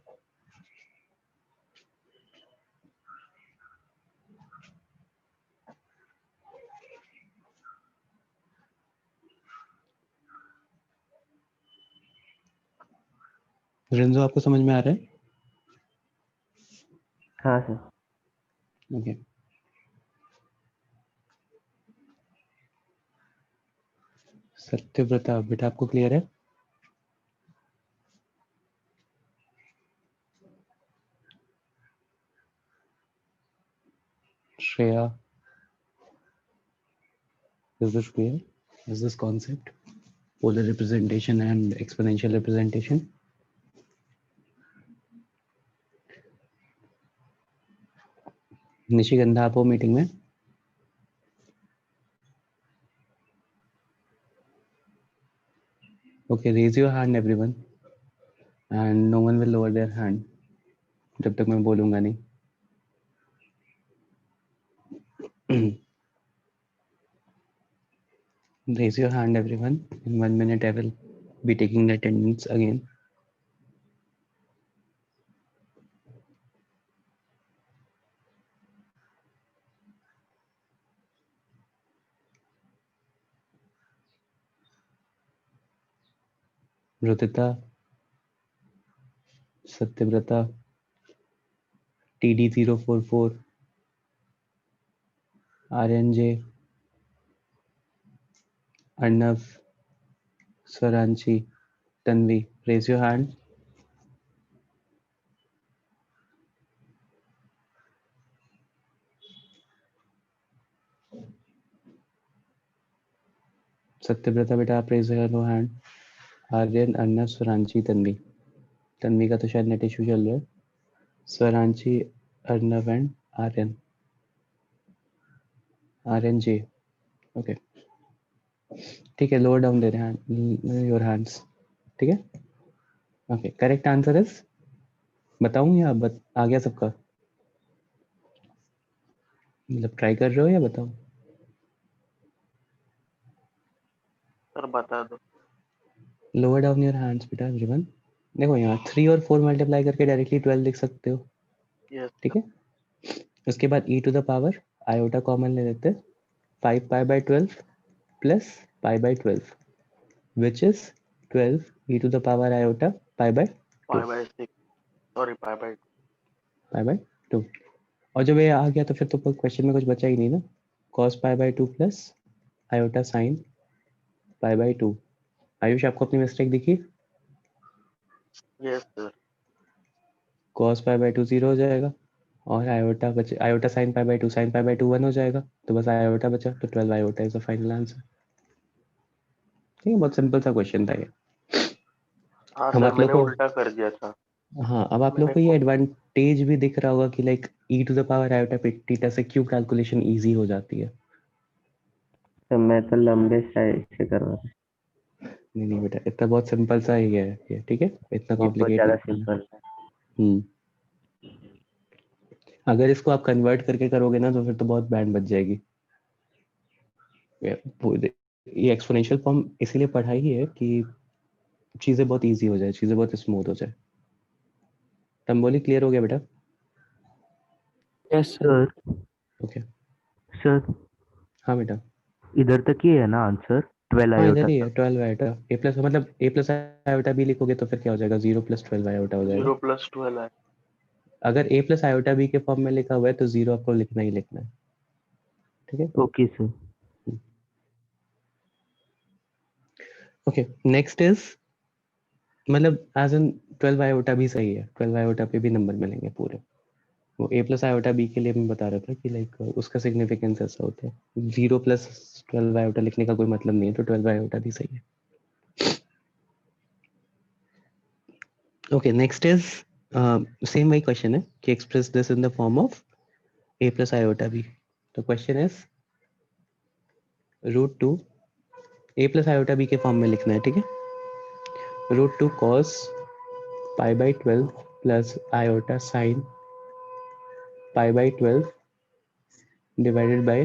रिंजो आपको समझ में आ रहा है? हाँ सर। ओके। सत्यव्रता बेटा आपको क्लियर है? Shreya, is this clear? Is this concept? Polar representation and exponential representation? निशिगंधा आप हो मीटिंग में? Okay, raise your hand everyone and no one will lower their hand जब तक मैं बोलूंगा नहीं। Raise your hand everyone. In 1 minute I will be taking the attendance again. रुदिता, सत्यव्रता, TD044, RNJ, Arnav, Swaranchi, Tanvi, raise your hand. सत्यव्रता बेटा आप raise करो hand. Aryan, Arnav, Swaranchi, Tanvi. Tanvi का तो शायद नेट इशू चल रहा है। स्वरांची, अर्णव एंड आर्यन। आर्यन जी, ओके ठीक है, लोअर डाउन दे रहे हैं योर हैंड्स, ठीक है? ओके, करेक्ट आंसर इज बताऊं या आ गया सबका? मतलब ट्राई कर रहे हो या बताऊं? सर बता दो। लोअर डाउन योर हैंड्स बेटा एवरीवन। देखो यहाँ 3 और 4 मल्टीप्लाई करके डायरेक्टली 12 लिख सकते हो, यस ठीक है। उसके बाद e to the power iota common ले लेते हैं, 5 pi by 12 plus pi by 12 which is 12 e to the power iota pi by 2, 5/6 sorry 5/2। Pi by 2। और जब ये आ गया तो फिर तो क्वेश्चन में कुछ बचा ही नहीं ना, cos pi by 2 plus iota sine pi by 2। Ayush आपको अपनी मिस्टेक दिखी? Yes sir. cos pi by 2 0 हो जाएगा और आयोटा बचे, iota sine pi by 2, sign pi by 2 1 हो जाएगा, तो बस आयोटा बचा, तो 12 iota is the final answer. ठीक है, बहुत सिंपल सा क्वेश्चन था ये। हाँ अब सर, आप लोग मैंने को, उल्टा कर दिया था। हाँ अब आप लोग मैंने को ये एडवांटेज भी दिख रहा होगा कि like e to the power iota पे थीटा से क्यों कैलकुलेशन इजी हो जाती है। तो मैं तो लंबे साइड से करवा रहा नहीं नहीं बेटा, इतना बहुत सिंपल सा ही है ये, ठीक है, इतना हूँ। ये बहुत कॉम्प्लिकेट ज्यादा नहीं करना। सिंपल है। हम्म, अगर इसको आप कन्वर्ट करके करोगे ना तो फिर तो बहुत बैंड बच जाएगी। ये एक्सपोनेंशियल फॉर्म इसीलिए पढ़ाई ही है कि चीजें बहुत इजी हो जाए, चीजें बहुत स्मूथ हो जाए। तंबोली क्लियर हो गया बेटा? Yes sir. ओके। सर हाँ बेटा। इधर तक ही है ना आंसर, 12 हाँ इधर आयोटा ही है तक। 12 आयोटा, ए प्लस मतलब ए प्लस आयोटा बी लिखोगे तो फिर क्या हो जाएगा, 0 प्लस 12 आयोटा हो जाएगा। 0+12 है। अगर ए प्लस आयोटा बी के फॉर्म में लिखा हुआ है तो 0 आपको लिखना ही लिखना है, ठीक है। Okay sir. Okay next is, मतलब एज एन 12 आयोटा भी सही है, 12 आयोटा पे भी नंबर मिलेंगे पूरे। वो ए प्लस आयोटा बी के लिए मैं बता रहा था कि लाइक उसका सिग्निफिकेंस ऐसा होता है, 0 प्लस 12 आयोटा लिखने का कोई मतलब नहीं है, तो 12 आयोटा भी सही है। ओके नेक्स्ट इज सेम वही क्वेश्चन है कि express this in the form of a plus iota B. तो question is √2 a plus iota B के फॉर्म में लिखना है, ठीक है। √2 cos pi by 12 plus iota sine pi by 12 divided by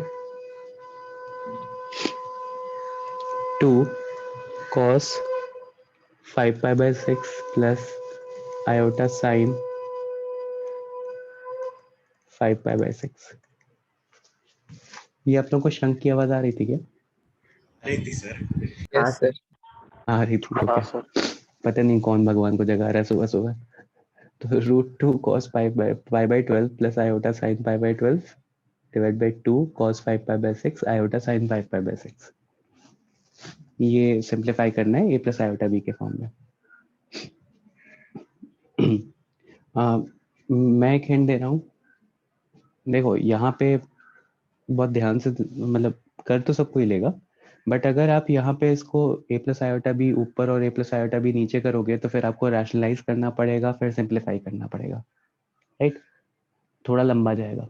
2 cos 5 pi by 6 plus iota sine 5 pi by 6। ये आप लोगों को शंख की आवाज आ रही थी क्या? रही थी सर। हाँ सर। आ रही थी, हाँ ओके। सर। पता नहीं कौन भगवान को जगा रहा है सुबह सुबह। तो √2 cos pi by 12 plus iota sine pi by 12 divide by 2 cos 5 pi by 6 iota sine 5 pi by 6। ये सिंप्लीफाई करना है ए प्लस आयोटा बी के फॉर्म में। मैं एक हिंट दे रहा हूँ, देखो यहाँ पे बहुत ध्यान से, मतलब कर तो सबको ही लेगा, बट अगर आप यहाँ पे इसको ए प्लस आयोटा बी ऊपर और ए प्लस आयोटा बी नीचे करोगे तो फिर आपको रैशनलाइज करना पड़ेगा, फिर सिंप्लीफाई करना पड़ेगा, राइट। थोड़ा लंबा जाएगा।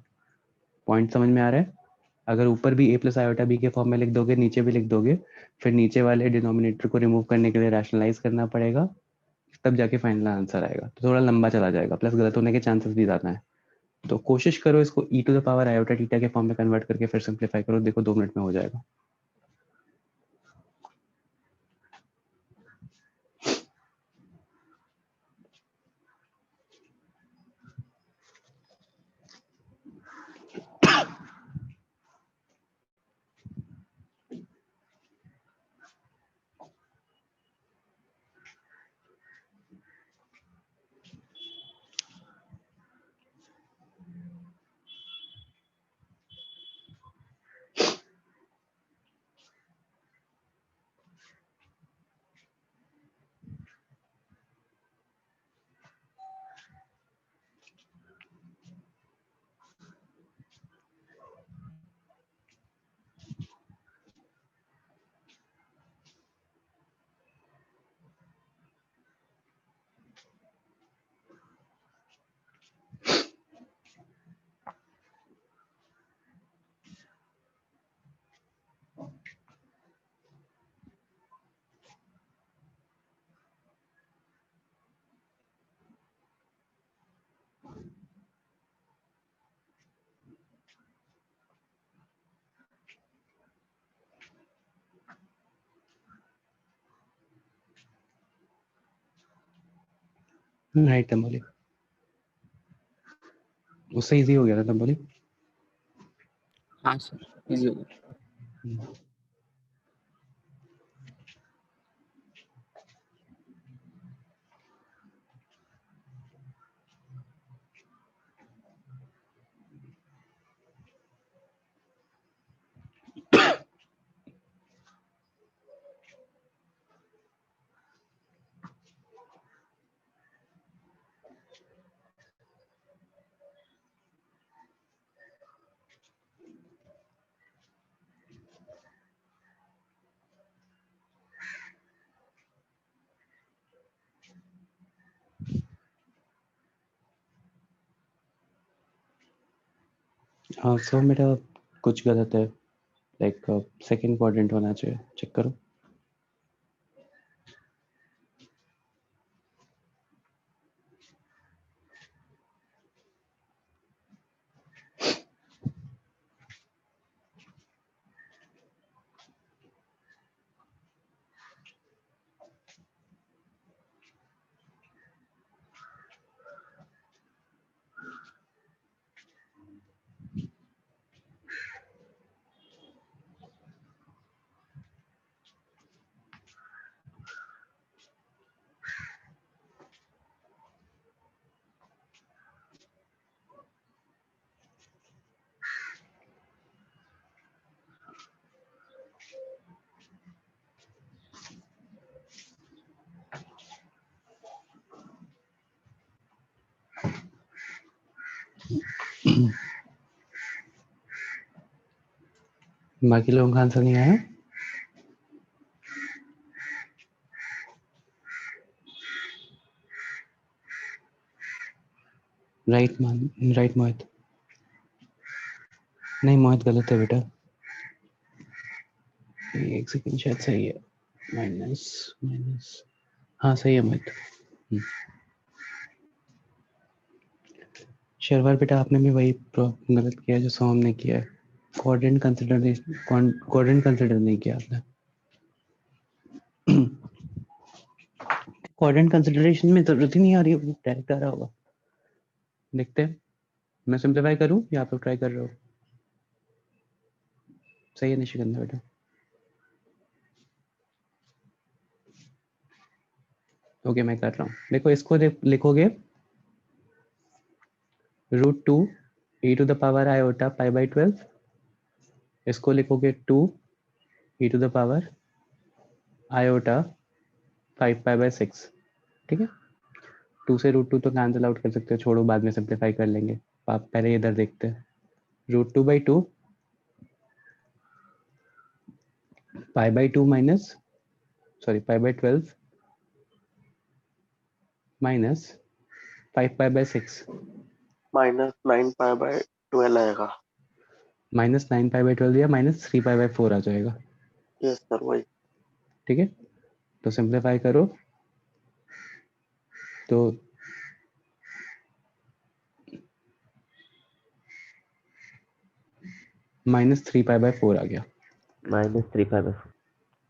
पॉइंट समझ में आ रहा है? अगर ऊपर भी ए प्लस आयोटा बी के फॉर्म में लिख दोगे, नीचे भी लिख दोगे, फिर नीचे वाले डिनोमिनेटर को रिमूव करने के लिए रैशनलाइज करना पड़ेगा, तब जाके फाइनल आंसर आएगा, तो थोड़ा लंबा चला जाएगा, प्लस गलत होने के चांसेस भी ज़्यादा है। तो कोशिश करो इसको E to the power iota theta के फॉर्म में कन्वर्ट करके फिर सिंप्लीफाई करो, देखो 2 मिनट में हो जाएगा। राइट तंबोली, उससे इजी हो गया ना तंबोली। हाँ सर इजी हो गया। हाँ सो मेरा कुछ गलत है, लाइक सेकंड क्वाड्रेंट होना चाहिए, चेक करो। बाकी लोगों का आंसर नहीं आया? राइट मान, राइट मोहित। नहीं मोहित गलत है बेटा, एक सेकंड, शायद सही है। माइनस माइनस, हाँ सही है मोहित। शर्वर बेटा आपने भी वही गलत किया जो सोम ने किया है, क्वाड्रेंट कंसिडर नहीं किया आपने। क्वाड्रेंट कंसिडरेशन में जरूरत ही नहीं आ रही होगी, डायरेक्ट आ रहा होगा। देखते हैं, मैं सिंप्लीफाई करूं या आप लोग ट्राई कर रहे हो? सही है निशिकंदा बेटा। ओके मैं कर रहा हूँ, देखो इसको लिखोगे √2 e to the power iota pi by 12, इसको लिखोगे 2 e to the power iota 5 pi by 6, ठीक है। 2 से √2 तो कैंसिल आउट कर सकते हो, छोड़ो बाद में सिंप्लीफाई कर लेंगे। आप पहले इधर देखते हैं, √2/2 पाई by 2 minus, sorry pi by 12 minus 5 pi by 6, -9 pi by 12 आएगा। -9 पाई बाई 12 या -3 पाई बाई 4 आ जाएगा, यस सर वही। ठीक है। तो सिंप्लीफाई करो तो -3 पाई बाई 4 आ गया, -3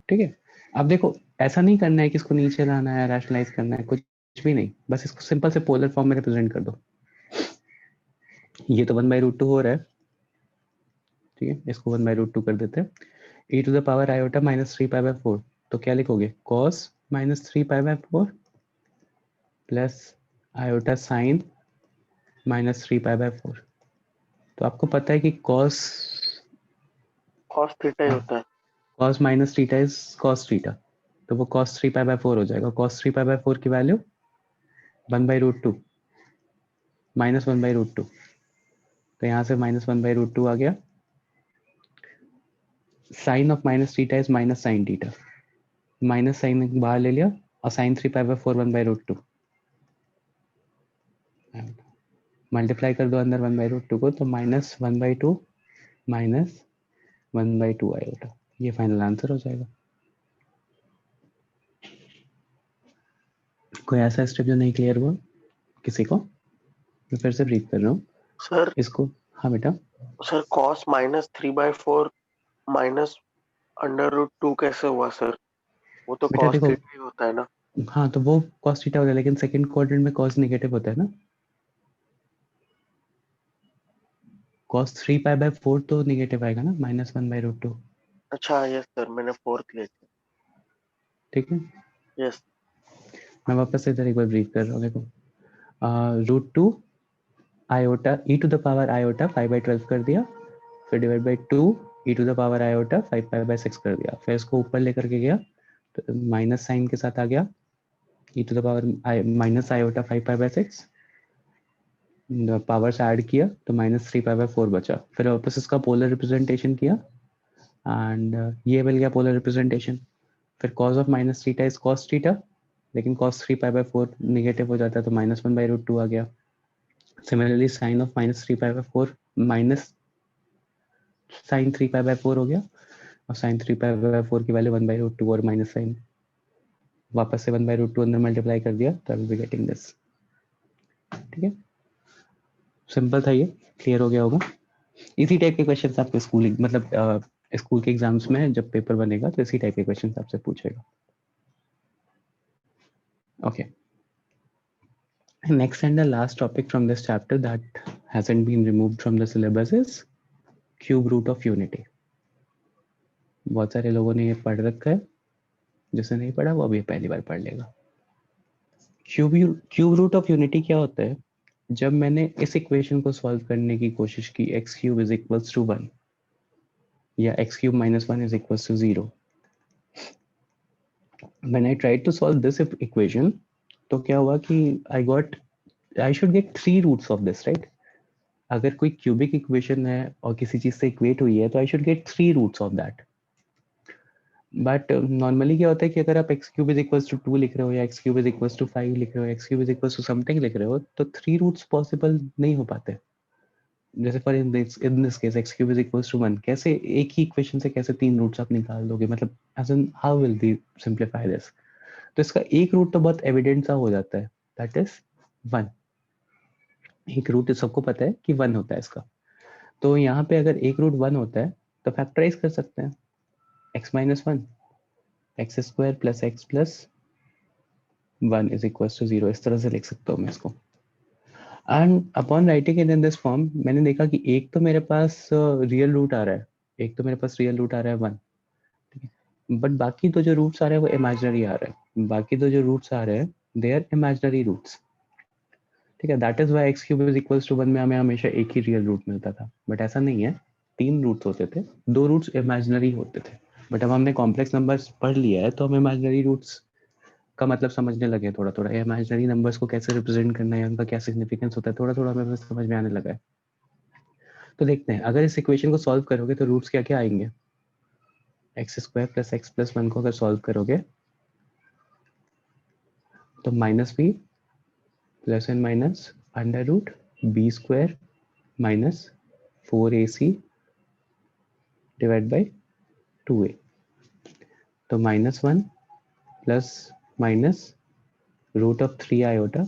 ठीक है। अब देखो ऐसा नहीं करना है कि इसको नीचे लाना है, रैशनलाइज करना है, कुछ भी नहीं, बस इसको सिंपल से पोलर फॉर्म में रिप्रेजेंट कर दो। ये तो 1/√2 हो रहा है, ठीक है, इसको 1/√2 कर देते हैं। e to the power iota -3 pi by 4, तो क्या लिखोगे, cos -3 pi by 4 plus iota sine -3 pi by 4। तो आपको पता है कि cos cos थीटा ही होता है। cos minus theta is cos theta, तो वो cos 3 पाई बाई 4 हो जाएगा। cos 3 पाई बाई 4 की वैल्यू 1/√2 -1/√2, तो यहाँ से -1/√2 आ गया। Sine of minus theta is minus sine theta, minus sine बाहर ले लिया और साइन 3 पाई बाई 4 1/√2 मल्टीप्लाई कर दो अंदर 1/√2 को, तो -1/2 -1/2 आएगा। ये फाइनल आंसर हो जाएगा। कोई ऐसा स्टेप जो नहीं क्लियर हुआ किसी को? मैं फिर से ब्रीफ कर रहा हूँ सर इसको। हाँ बेटा, सर cos -3/4 माइनस √2 कैसे हुआ सर? वो तो बेटा cos देखो थीटा ही होता है ना। हाँ तो वो cos थीटा हो गया, लेकिन सेकंड क्वाड्रेंट में cos नेगेटिव होता है ना, cos 3 π/4 तो नेगेटिव आएगा ना, -1/√2। अच्छा यस सर, मैंने 4th ले ली। ठीक है, यस। मैं वापस से इधर एक बार ब्रीफ कर रहा हूँ, देखो √2 आयोटा e⁻i आयोटा 5/12 कर दिया, फिर डिवाइड बाई 2 e⁻i आयोटा 5π/6 कर दिया, फिर इसको ऊपर लेकर के गया तो माइनस साइन के साथ आ गया e⁻i आयोटा 5π/6, पावर से ऐड किया तो -3π/4 बचा, फिर वापस इसका पोलर रिप्रेजेंटेशन किया एंड ये मिल गया पोलर रिप्रेजेंटेशन। फिर cos of minus theta is cos theta, लेकिन cos 3π/4 नेगेटिव हो जाता है तो -1/√2 आ गया। Similarly sine of -3π/4 minus sine 3π/4 हो गया, और साइन 3π/4 की वैल्यू 1/√2 और माइनस साइन वापस से 1/√2 अंदर मल्टीप्लाई कर दिया तो I will be getting this. ठीक है, सिंपल था ये, क्लियर हो गया होगा। इसी टाइप के क्वेश्चंस आपके स्कूल मतलब स्कूल के एग्जाम्स में जब पेपर बनेगा तो इसी टाइप के क्वेश्चंस आपसे पूछेगा। Okay, next and the last topic from this chapter that hasn't been removed from the syllabus is cube root of unity। बहुत सारे लोगों ने ये पढ़ रखा है, जिसने नहीं पढ़ा वो अभी पहली बार पढ़ लेगा। क्यूब रूट ऑफ यूनिटी क्या होता है? जब मैंने इस इक्वेशन को सॉल्व करने की कोशिश की x³ इज इक्वल्स टू 1 या x³ - 1 is equals to 0, when I tried to solve this equation तो क्या हुआ कि I should get 3 roots of this, right? अगर कोई क्यूबिक इक्वेशन है और किसी चीज से इक्वेट हुई है तो I should get 3 roots of that. But normally क्या होता है कि अगर आप x³ इज इक्वल्स टू 2 लिख रहे हो या x³ इज इक्वल्स टू 5 लिख रहे हो, x³ is equals to something लिख रहे हो, तो 3 रूट्स पॉसिबल नहीं हो पाते। जैसे for in this case x³ is equals to 1, कैसे एक ही इक्वेशन से कैसे 3 रूट्स आप निकाल दोगे? मतलब as in how will we simplify this? तो इसका एक रूट तो बहुत एविडेंट सा हो जाता है, दैट इज 1। एक रूट सबको पता है कि 1 होता है इसका, तो यहाँ पे अगर एक रूट 1 होता है तो फैक्टराइज कर सकते हैं, x - 1 x² + x + 1 is equal to 0, इस तरह से लिख सकता हूँ मैं इसको। And upon writing it in this form मैंने देखा कि एक तो मेरे पास रियल रूट आ रहा है, 1, ठीक है, बट बाकी तो जो रूट्स आ रहे हैं वो इमेजिनरी आ रहे हैं, बाकी तो जो रूट्स आ रहे हैं दे आर इमेजिनरी रूट्स। ठीक है, that is why x³ is equal to 1 में हमें हमेशा एक ही रियल रूट मिलता था, बट ऐसा नहीं है, 3 रूट्स होते थे, 2 रूट्स इमेजिनरी होते थे। बट अब हमने कॉम्प्लेक्स नंबर्स पढ़ लिया है तो हम इमेजिनरी रूट्स का मतलब समझने लगे थोड़ा थोड़ा, इमेजिनरी नंबर्स को कैसे रिप्रेजेंट करना है, उनका क्या सिग्निफिकेंस होता है, थोड़ा थोड़ा हमें समझ में आने लगा है। तो देखते हैं, अगर इस इक्वेशन को सॉल्व करोगे तो रूट्स क्या क्या आएंगे। x² + x + 1 को अगर सॉल्व करोगे तो -b + n - √b² - 4ac / 2a, तो -1 ± √3 आयोटा।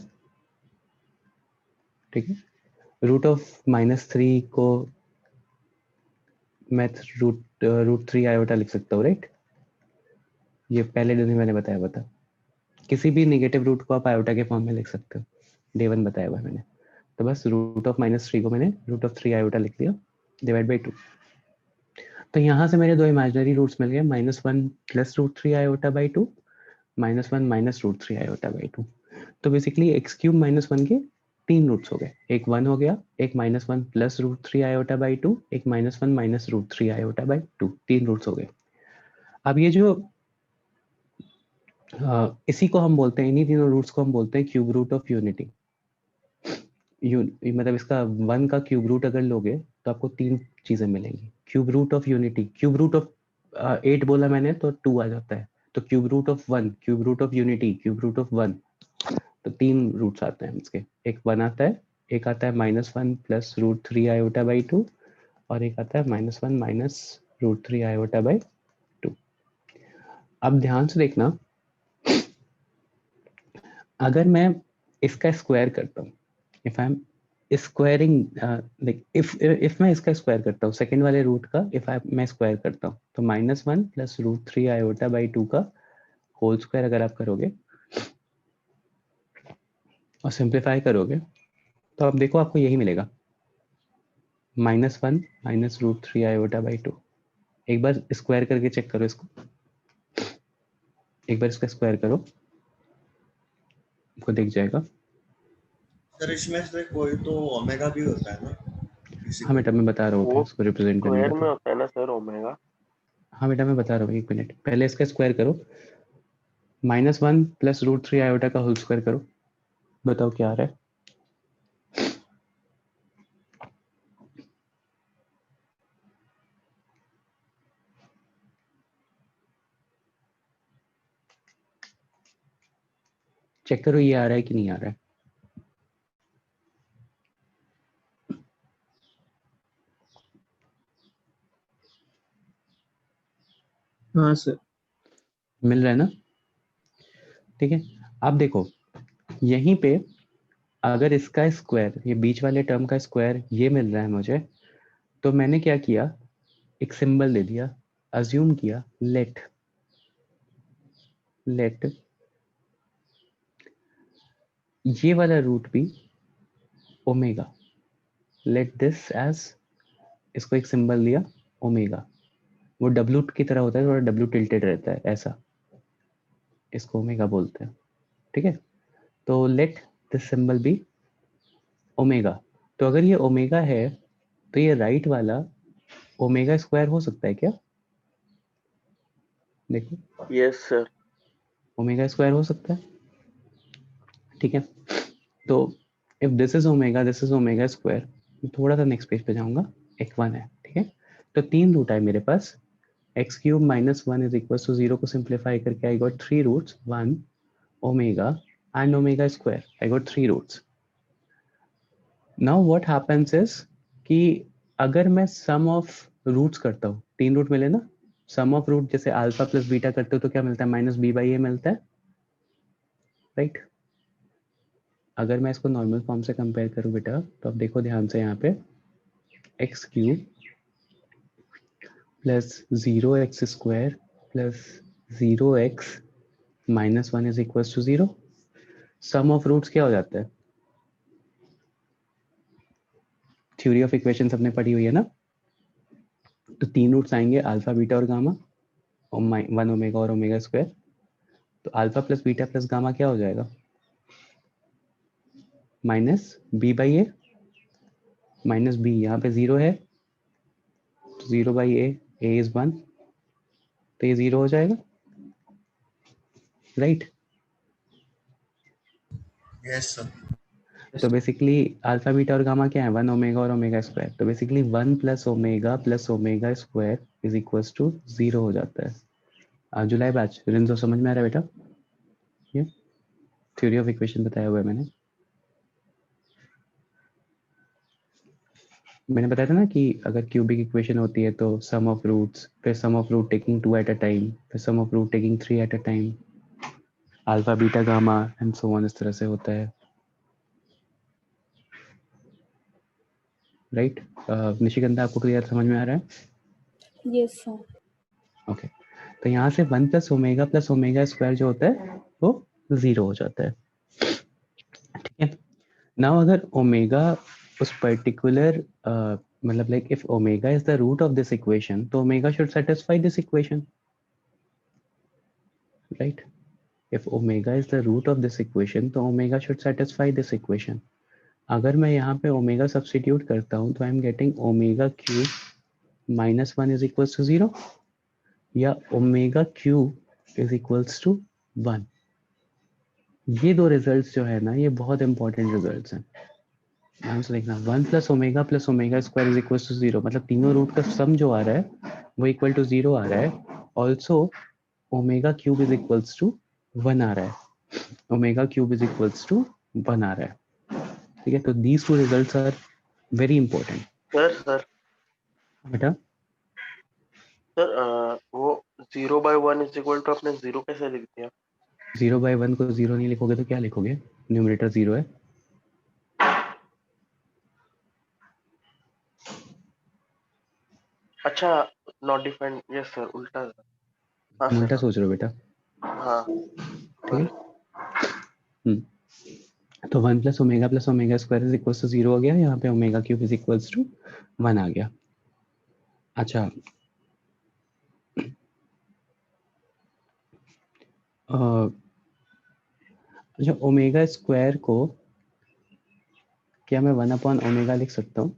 ठीक है, √3 को मैं √3 आयोटा लिख सकता हूँ, राइट? ये पहले दिन ही मैंने बताया था, किसी भी नेगेटिव रूट को आप आयोटा के फॉर्म में लिख सकते हो, डे 1 बताया हुआ है मैंने। तो बस √3 को मैंने √3 आयोटा लिख दिया / 2। तो यहाँ से मेरे दो इमेजिनरी रूट्स मिल गए, -1 + √3 आयोटा / 2, -1 - √3 आयोटा / 2। तो बेसिकली x³ - 1 के 3 रूट्स हो गए, एक 1 हो गया, एक -1 + √3 आयोटा / 2, एक -1 - √3 आयोटा / 2, 3 रूट्स हो गए। अब ये जो इसी को हम बोलते हैं, इन्हीं तीनों रूट्स को हम बोलते हैं क्यूब रूट ऑफ यूनिटी। मतलब इसका 1 का क्यूब रूट अगर लोगे तो आपको 3 चीजें मिलेंगी। Cube root of unity, cube root of 8 बोला मैंने तो 2 आ जाता है, तो cube root of 1, cube root of unity, cube root of 1, तो 3 रूट्स आते हैं इसके। एक 1 आता है, एक आता है -1 + √3 आयोटा / 2, और एक आता है -1 - √3 आयोटा / 2। अब ध्यान से देखना, अगर मैं इसका स्क्वायर करता हूँ, if I am squaring, if मैं इसका स्क्वायर करता हूँ, सेकंड वाले रूट का मैं स्क्वायर करता हूँ, तो -1 + √3 आयोटा / 2 का होल स्क्वायर अगर आप करोगे और सिंप्लीफाई करोगे तो आप देखो आपको यही मिलेगा, -1 माइनस √3 आयोटा बाई 2। एक बार स्क्वायर करके चेक करो इसको, एक बार इसका स्क्वायर करो, आपको दिख जाएगा। सर इसमें से कोई तो ओमेगा भी होता है ना किसी हाँ को? बेटा मैं बता रहा हूँ, वो उसको रिप्रेजेंट करने स्क्वायर का में तो। होता है ना सर ओमेगा? हाँ बेटा मैं बता रहा हूँ, 1 मिनट, पहले इसका स्क्वायर करो, -1 प्लस √3 आयोटा का होल स्क्वायर करो, बताओ क्या आ रहा है। चेक करो ये आ रहा है कि नहीं आ रहा है। हाँ सर। मिल रहा है ना? ठीक है, अब देखो यहीं पे अगर इसका स्क्वायर, ये बीच वाले टर्म का स्क्वायर ये मिल रहा है मुझे, तो मैंने क्या किया, एक सिंबल दे दिया, अज्यूम किया लेट ये वाला रूट भी ओमेगा, लेट दिस एज, इसको एक सिंबल दिया ओमेगा, वो डब्ल्यू की तरह होता है, थोड़ा डब्ल्यू टिल्टेड रहता है ऐसा, इसको ओमेगा बोलते हैं। ठीक है, तो let this symbol be omega. तो अगर ये ओमेगा है तो ये राइट वाला ओमेगा स्क्वायर हो सकता है क्या? देखो यस सर। ओमेगा स्क्वायर हो सकता है। ठीक है, तो if this is omega, this is omega square, थोड़ा सा नेक्स्ट पेज पे जाऊंगा, एक 1 है। ठीक है, तो 3 रूट है मेरे पास, x³ - 1 इज इक्वल टू 0 को सिंप्लीफाई करके I got 3 roots, 1 omega and omega square, I got 3 roots. Now what happens is कि अगर मैं सम ऑफ रूट्स करता हूँ, 3 रूट मिले ना, सम ऑफ रूट जैसे अल्फा प्लस बीटा करते हो तो क्या मिलता है, -b/a मिलता है, राइट? अगर मैं इसको नॉर्मल फॉर्म से कंपेयर करूं बेटा, तो अब देखो ध्यान से, यहाँ पे x³ plus 0x² plus 0x - 1 is equal to 0, sum of roots क्या हो जाता है, थ्योरी ऑफ इक्वेशन सबने पढ़ी हुई है ना, तो 3 रूट्स आएंगे अल्फा बीटा और गामा, और 1 ओमेगा और ओमेगा स्क्वायर, तो alpha plus beta plus gamma क्या हो जाएगा, -b/a, -b यहाँ पे 0 है, तो 0/a, a इज 1, तो ये 0 हो जाएगा, राइट? Yes sir. तो बेसिकली अल्फा बीटा और गामा क्या है, 1 ओमेगा और ओमेगा स्क्वायर, तो basically 1 plus omega square is equal to 0 हो जाता है। जुलाई बैच रिंजो समझ में आ रहा है बेटा? ये थ्योरी ऑफ इक्वेशन बताया हुआ है मैंने बताया था ना कि अगर क्यूबिक इक्वेशन होती है तो सम ऑफ रूट्स, फिर sum of root taking 2 at a time, फिर sum of root taking 3 at a time, alpha beta gamma and so on, इस तरह से होता है, राइट? निशिगंधा आपको क्लियर समझ में आ रहा है? Yes sir. ओके, तो यहाँ से 1 प्लस ओमेगा स्क्वायर जो होता है वो 0 हो जाता है। ठीक है, नाउ अगर ओमेगा उस पर्टिकुलर मतलब like if omega is the root of this equation, तो omega should satisfy this equation, right? If omega is the root of this equation तो omega should satisfy this equation. अगर मैं यहाँ पे omega substitute करता हूँ तो आई एम गेटिंग ओमेगा³ -1 इज इक्वल्स टू 0, या ओमेगा³ इज इक्वल्स टू 1। ये दो रिजल्ट्स जो है ना, ये बहुत इंपॉर्टेंट रिजल्ट्स हैं, ध्यान से देखना। 1 plus omega square is equal to 0, मतलब तीनों रूट का सम जो आ रहा है वो इक्वल टू 0 आ रहा है। Also omega cube is equals to 1 आ रहा है, ओमेगा³ इज इक्वल्स टू 1 आ रहा है। ठीक है, तो these two results are very important. Sir बेटा वो 0/1 इज इक्वल टू आपने 0 कैसे लिख दिया? 0/1 को 0 नहीं लिखोगे तो क्या लिखोगे, न्यूमरेटर 0 है। अच्छा, नॉट डिफाइंड, यस सर, उल्टा। हाँ तुम उल्टा सर। सोच रहे हो बेटा, हाँ ठीक है। तो 1 plus omega square is equals to 0 हो गया, यहाँ पे omega cube is equals to 1 आ गया। अच्छा अच्छा ओमेगा स्क्वायर को क्या मैं 1 अपॉन ओमेगा लिख सकता हूँ?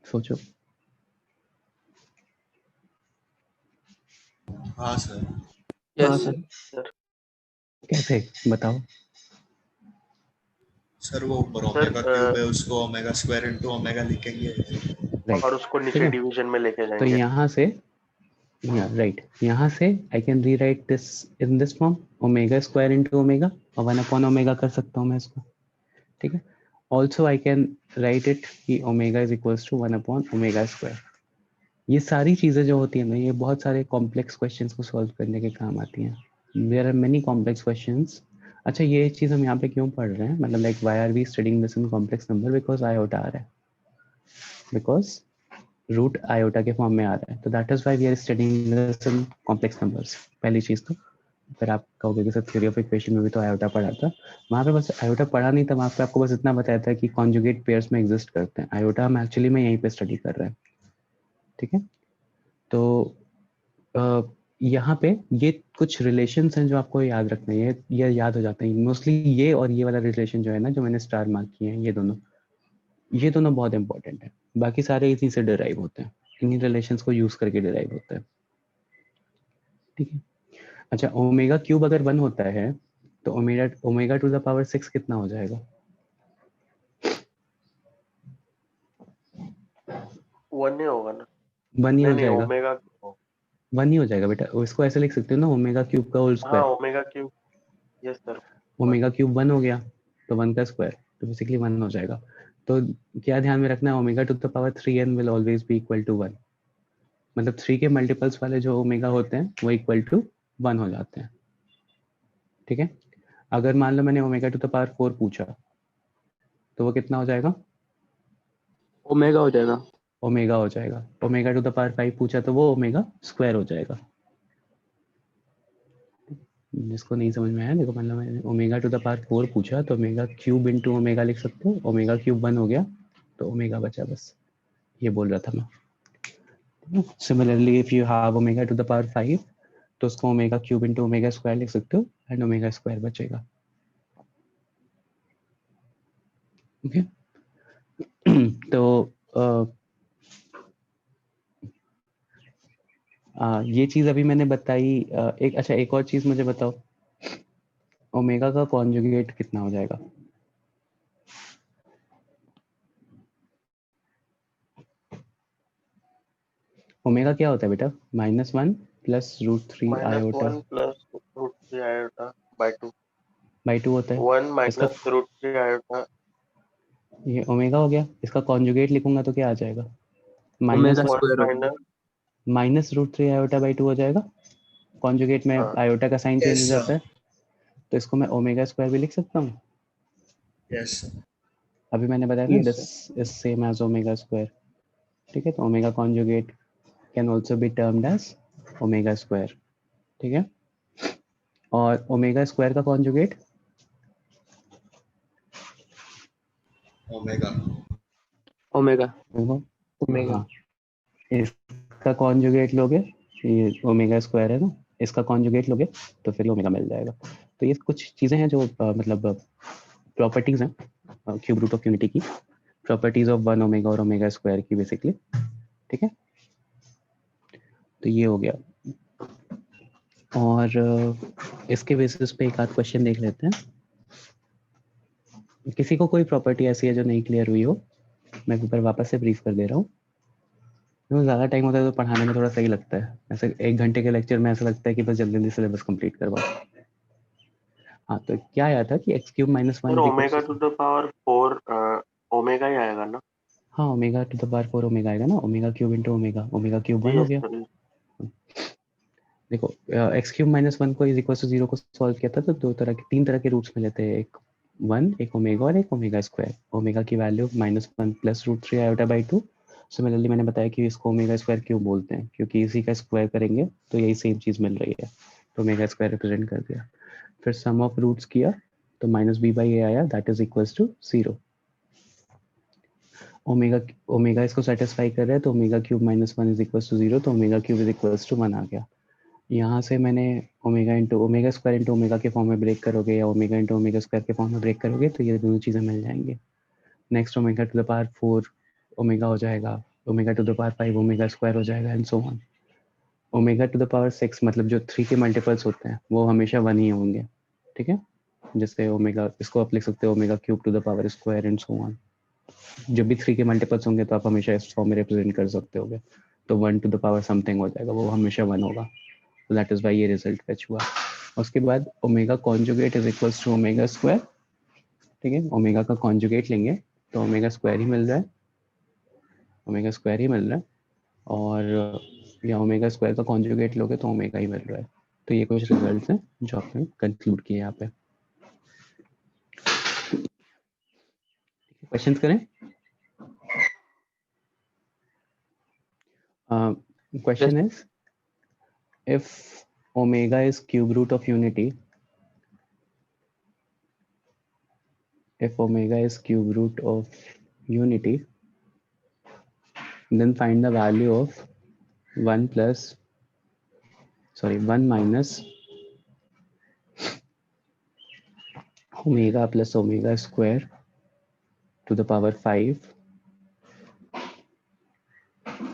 सोचो। हाँ सर। हाँ यस सर। सर। कैसे बताओ? सर वो ऊपर सर ओमेगा क्यूब है, उसको ओमेगा स्क्वायर इनटू ओमेगा लिखेंगे। राइट, और उसको ठीक नीचे है। डिवीजन में लेके तो जाएंगे। यहाँ से राइट, यहाँ से I can rewrite this in this form, omega square into omega, और 1 अपॉन ओमेगा कर सकता हूँ मैं इसको, ठीक है। Also I can write it कि omega is equals to 1 upon omega square. ये सारी चीज़ें जो होती हैं ना, ये बहुत सारे कॉम्प्लेक्स क्वेश्चंस को सॉल्व करने के काम आती हैं। There are many complex questions. अच्छा ये चीज़ हम यहाँ पे क्यों पढ़ रहे हैं, मतलब like why are we studying this in complex number, because iota आ रहा है, बिकॉज रूट आयोटा के फॉर्म में आ रहा है, तो that is why we are studying this in complex numbers. पहली चीज़ तो फिर आप कहोगे कि सर थ्योरी ऑफ इक्वेशन में भी तो आयोटा पढ़ा था, वहाँ पे बस आयोटा पढ़ा नहीं था, वहाँ पे आपको बस इतना बताया था कि कॉन्जुगेट पेयर्स में एग्जिस्ट करते हैं। आयोटा हम एक्चुअली में यहीं पे स्टडी कर रहे हैं, ठीक है। तो यहाँ पे ये कुछ रिलेशंस हैं जो आपको याद रखना है, ये याद हो जाते हैं मोस्टली। ये और ये वाला रिलेशन जो है ना, जो मैंने स्टार मार्क किए हैं, ये दोनों बहुत इंपॉर्टेंट है। बाकी सारे इसी से डिराइव होते हैं, इन्हीं रिलेशंस को यूज करके डिराइव होते हैं, ठीक है। अच्छा ओमेगा क्यूब अगर 1 होता है तो omega omega to the power 6 कितना हो जाएगा? 1 नहीं होगा ना? 1 ही नहीं हो नहीं, जाएगा, ओमेगा 1 ही हो जाएगा बेटा। इसको ऐसे लिख सकते हो ना, ओमेगा क्यूब का होल हाँ square. Omega cube. Yes sir. Omega cube 1 हो गया, तो 1 का स्क्वायर तो बेसिकली 1 हो जाएगा। तो क्या ध्यान में रखना है, omega to the power 3n will always be equal to 1, मतलब 3 के मल्टीपल्स वाले जो ओमेगा होते हैं वो इक्वल टू 1 हो जाते हैं, ठीक है। अगर मान लो मैंने ओमेगा टू द पावर 4 पूछा तो वो कितना हो जाएगा? ओमेगा हो जाएगा। ओमेगा हो जाएगा। ओमेगा टू द पावर 5 पूछा तो वो ओमेगा स्क्वायर हो जाएगा। जिसको नहीं समझ में आया देखो, मतलब मैंने ओमेगा टू द पावर 4 पूछा तो ओमेगा क्यूब इंटू ओमेगा लिख सकते हो, ओमेगा क्यूब 1 हो गया तो ओमेगा बचा, बस ये बोल रहा था मैं। Similarly if you have omega to the power 5 तो उसको omega cube into omega square लिख सकते हो एंड ओमेगा स्क्वायर बचेगा, ओके। तो ये चीज अभी मैंने बताई। एक अच्छा एक और चीज मुझे बताओ, ओमेगा का कॉन्जुगेट कितना हो जाएगा? ओमेगा क्या होता है बेटा? -1 plus √3 iota -1 plus √3 iota by 2 होता है। 1 इसका माइनस √3 आयोटा। ये ओमेगा हो गया, इसका कॉन्जुगेट लिखूंगा तो क्या आ जाएगा? ओमेगा माइनस 1 स्क्वायर हो जाएगा। माइनस। -√3 आयोटा बाई 2 हो जाएगा। कॉन्जुगेट में हाँ आयोटा का साइन चेंज हो यस जाता सर। है, तो इसको मैं ओमेगा स्क्वायर भी लिख सकता हूँ। Yes sir. अभी मैंने बताया था yes this sir. Is same as omega square, ठीक है। तो omega conjugate can also be termed as omega square, ठीक है। और ओमेगा स्क्वायर का कॉन्जुगेट ओमेगा। ओमेगा। देखो, ओमेगा। हाँ, इसका कॉन्जुगेट लोगे, ये ओमेगा स्क्वायर है ना, इसका कॉन्जुगेट लोगे तो फिर ओमेगा मिल जाएगा। तो ये कुछ चीज़ें हैं जो मतलब प्रॉपर्टीज हैं क्यूब रूट ऑफ यूनिटी की, प्रॉपर्टीज ऑफ 1 ओमेगा और ओमेगा स्क्वायर की बेसिकली, ठीक है। तो ये हो गया। और इसके बेसिस पे एक आध क्वेश्चन देख लेते हैं। किसी को कोई प्रॉपर्टी ऐसी है जो नहीं क्लियर हुई हो, मैं पेपर वापस से ब्रीफ कर दे रहा हूँ। ज़्यादा टाइम होता है तो पढ़ाने में थोड़ा सही लगता है, ऐसे 1 घंटे के लेक्चर में ऐसा लगता है कि बस जल्दी जल्दी सिलेबस कंप्लीट करवाओ। हाँ, तो क्या आया था कि x³ - 1 sir is omega equal to the power 4 omega ही आएगा ना? हाँ, omega to the power 4 omega आएगा ना, omega cube into omega cube 1 हो यस गया। सर। देखो x³ - 1 को इज इक्वल टू 0 को सॉल्व किया था तो तीन तरह के रूट्स मिले थे, एक 1, एक ओमेगा और एक ओमेगा स्क्वायर। ओमेगा की value -1 plus √3 iota by 2। Similarly मैंने बताया कि इसको ओमेगा स्क्वायर क्यों बोलते हैं, क्योंकि इसी का स्क्वायर करेंगे तो यही सेम चीज़ मिल रही है, तो ओमेगा स्क्वायर रिप्रेजेंट कर दिया। फिर सम ऑफ रूट्स किया तो माइनस बी बाई ए आया, that is equals to 0। Omega omega इसको सेटिस्फाई कर रहा है, तो omega cube minus 1 is equals to 0, तो omega cube is equals to 1 आ गया। यहाँ से मैंने omega into omega square into omega के फॉर्म में ब्रेक करोगे या ओमेगा इंटू ओमेगा स्क्वायर के फॉर्म में ब्रेक करोगे तो ये दोनों चीज़ें मिल जाएंगी। Next omega to the power 4 omega हो जाएगा, omega to the power 5 omega square हो जाएगा and so on. Omega to the power 6 मतलब जो 3 के मल्टीपल्स होते हैं वो हमेशा 1 ही होंगे, ठीक है। जैसे ओमेगा, इसको आप लिख सकते हो omega cube to the power square and so on. जब भी 3 के मल्टीपल्स होंगे तो आप हमेशा इस फॉर्म में रिप्रेजेंट कर सकते होगे, तो 1 टू द पावर समथिंग हो जाएगा, वो हमेशा 1 होगा। तो दैट इज वाई ये रिजल्ट फेच हुआ। उसके बाद omega conjugate is equals to omega square, ठीक है। ओमेगा का कॉन्जुगेट लेंगे तो ओमेगा स्क्वायर ही मिल रहा है, ओमेगा स्क्वायर ही मिल रहा है, और या ओमेगा स्क्वायर का कॉन्जुगेट लोगे तो ओमेगा ही मिल रहा है। तो ये कुछ रिजल्ट्स हैं जो आपने कंक्लूड किए यहाँ पे। क्वेश्चंस करें? Question is, if omega is cube root of unity, if omega is cube root of unity, then find the value of 1 minus omega plus omega square to the power 5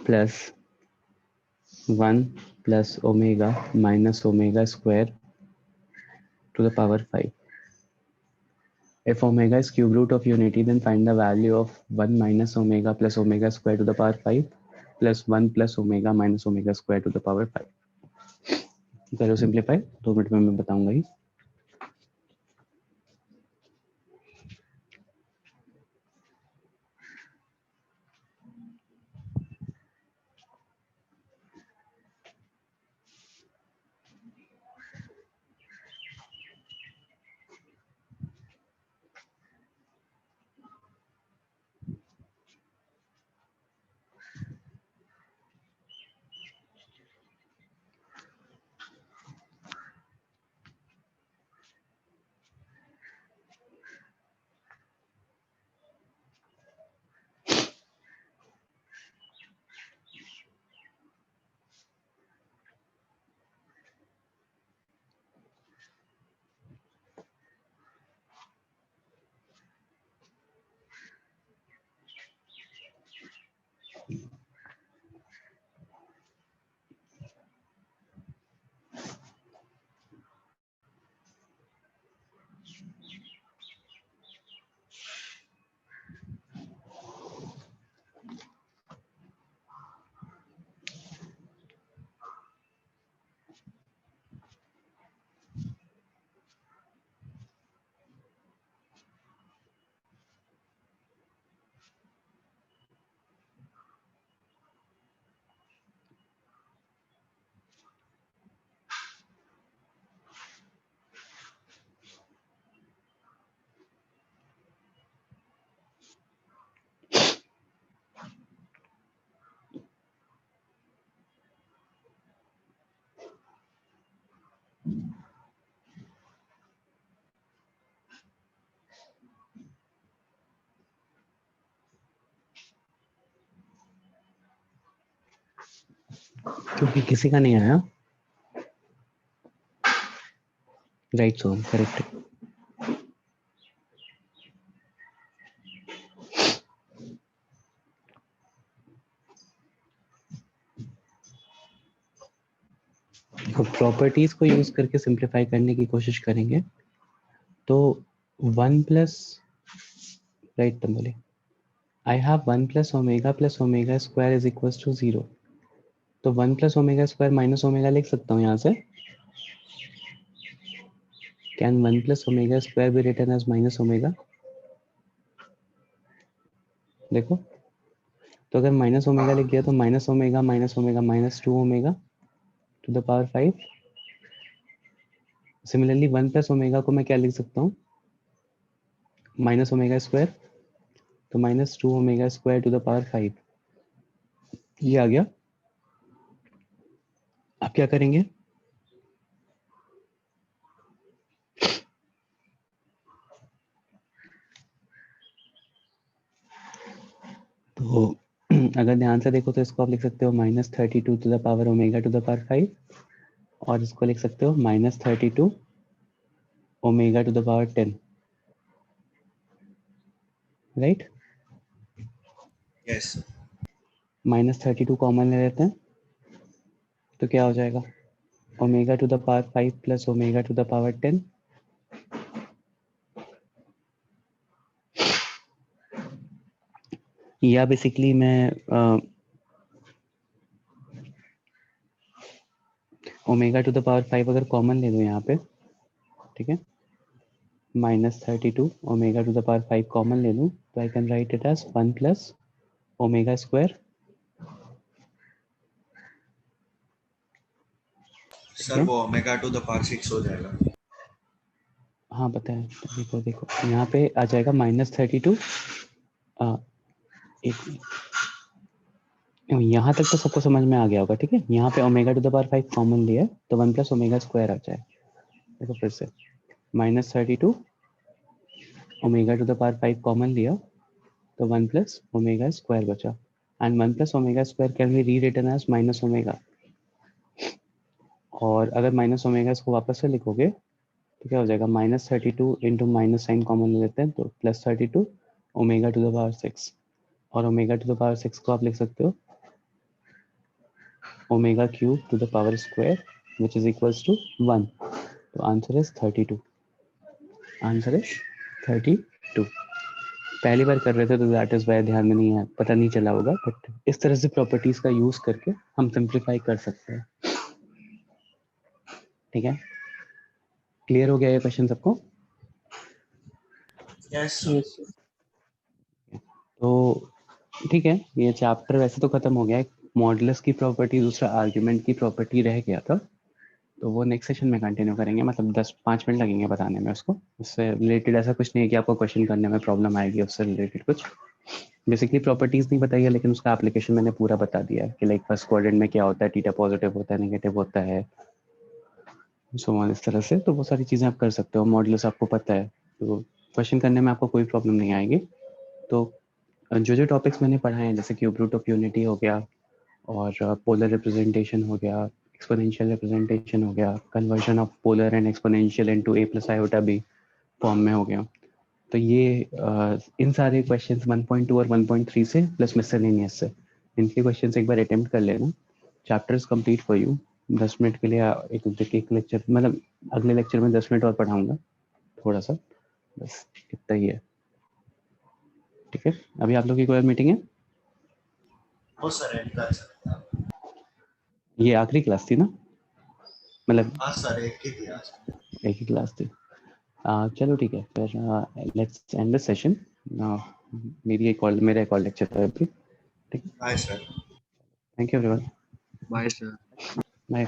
plus 1 plus omega minus omega square to the power 5. If omega is cube root of unity, then find the value of 1 minus omega plus omega square to the power 5 plus 1 plus omega minus omega square to the power 5. करो simplify, 2 minute में मैं बताऊंगा ही। क्योंकि किसी का नहीं आया, right, so correct. Properties को यूज करके सिंप्लीफाई करने की कोशिश करेंगे तो 1 plus, right Tambole, I have 1 plus omega square is equals to 0, तो 1 plus omega square minus omega लिख सकता हूँ यहाँ से। Can 1 plus omega square be written as minus omega? देखो, तो अगर माइनस ओमेगा लिख दिया तो minus omega minus 2 omega to the power 5। Similarly 1 plus omega को मैं क्या लिख सकता हूँ? माइनस ओमेगा स्क्वायर, तो minus 2 omega square to the power 5। ये आ गया। आप क्या करेंगे? तो अगर ध्यान से देखो तो इसको आप लिख सकते हो -32 to the power omega to the power 5 और इसको लिख सकते हो -32 omega to the power 10, right. Yes -32 common ले लेते हैं तो क्या हो जाएगा, omega to the power 5 plus omega to the power 10। या बेसिकली मैं ओमेगा टू द पावर 5 अगर कॉमन ले लूँ यहाँ पे, ठीक है, -32 omega to the power 5 common ले लूँ तो I can write it as 1 plus omega square. Sir वो ओमेगा टू द पावर 6 हो जाएगा। हाँ पता है, तो देखो देखो यहाँ पे आ जाएगा -32। एक यहाँ तक तो सबको समझ में आ गया होगा, ठीक है। यहाँ पे omega to the power 5 common लिया है तो 1 प्लस ओमेगा स्क्वायर आ जाए। देखो फिर से -32 omega to the power 5 common लिया तो 1 प्लस ओमेगा स्क्वायर बचा, and 1 plus omega square can be rewritten as minus omega. और अगर माइनस ओमेगा इसको वापस से लिखोगे तो क्या हो जाएगा, -32 इंटू माइनस साइन कॉमन ले लेते हैं तो +32 ओमेगा टू द पावर 6, और ओमेगा टू द पावर 6 को आप लिख सकते हो omega cube to the power square which is equals to 1। तो आंसर इज 32। Answer is 32। पहली बार कर रहे थे तो दैट इज वाई ध्यान में नहीं है, पता नहीं चला होगा, बट इस तरह से प्रॉपर्टीज का यूज करके हम सिंप्लीफाई कर सकते हैं, ठीक है। क्लियर हो गया ये क्वेश्चन सबको? Yes yes sir. तो ठीक है, ये चैप्टर वैसे तो खत्म हो गया है। मॉडुलस की प्रॉपर्टी, दूसरा आर्ग्यूमेंट की प्रॉपर्टी रह गया था, तो वो नेक्स्ट सेशन में कंटिन्यू करेंगे। मतलब 10-5 मिनट लगेंगे बताने में उसको। उससे रिलेटेड ऐसा कुछ नहीं है कि आपको क्वेश्चन करने में प्रॉब्लम आएगी उससे रिलेटेड कुछ। बेसिकली प्रॉपर्टीज नहीं बताई है, लेकिन उसका एप्लीकेशन मैंने पूरा बता दिया है कि लाइक फर्स्ट क्वाड्रेंट में क्या होता है, थीटा पॉजिटिव होता है, नेगेटिव होता है, सो ऑन इस तरह से। तो वो सारी चीज़ें आप कर सकते हो, मॉडुलस आपको पता है, तो क्वेश्चन करने में आपको कोई प्रॉब्लम नहीं आएगी। तो जो जो टॉपिक्स मैंने पढ़ाए हैं, जैसे क्यूब रूट ऑफ यूनिटी हो गया, और पोलर रिप्रेजेंटेशन हो गया, एक्सपोनेंशियल रिप्रेजेंटेशन हो गया, conversion of polar and exponential into a plus iota b form में हो गया। तो ये इन सारे क्वेश्चंस 1.2 और 1.3 से प्लस मिसलेनियस से, इनके क्वेश्चंस एक बार अटेम्प्ट कर लेना। Chapters complete for you. 10 minute के लिए एक लेक्चर, मतलब अगले लेक्चर में 10 मिनट और पढ़ाऊंगा थोड़ा सा, बस इतना ही है, ठीक है। अभी आप लोग की कोई और मीटिंग है? नो सर एंड कर सकता हूं। ये आखिरी क्लास थी ना, मतलब हाँ सर एक ही दिया। एक ही क्लास थी। चलो ठीक है, फिर लेट्स एंड द सेशन। मेरा एक और लेक्चर है अभी, ठीक है। Bye sir. Thank you everyone, bye sir. Bye.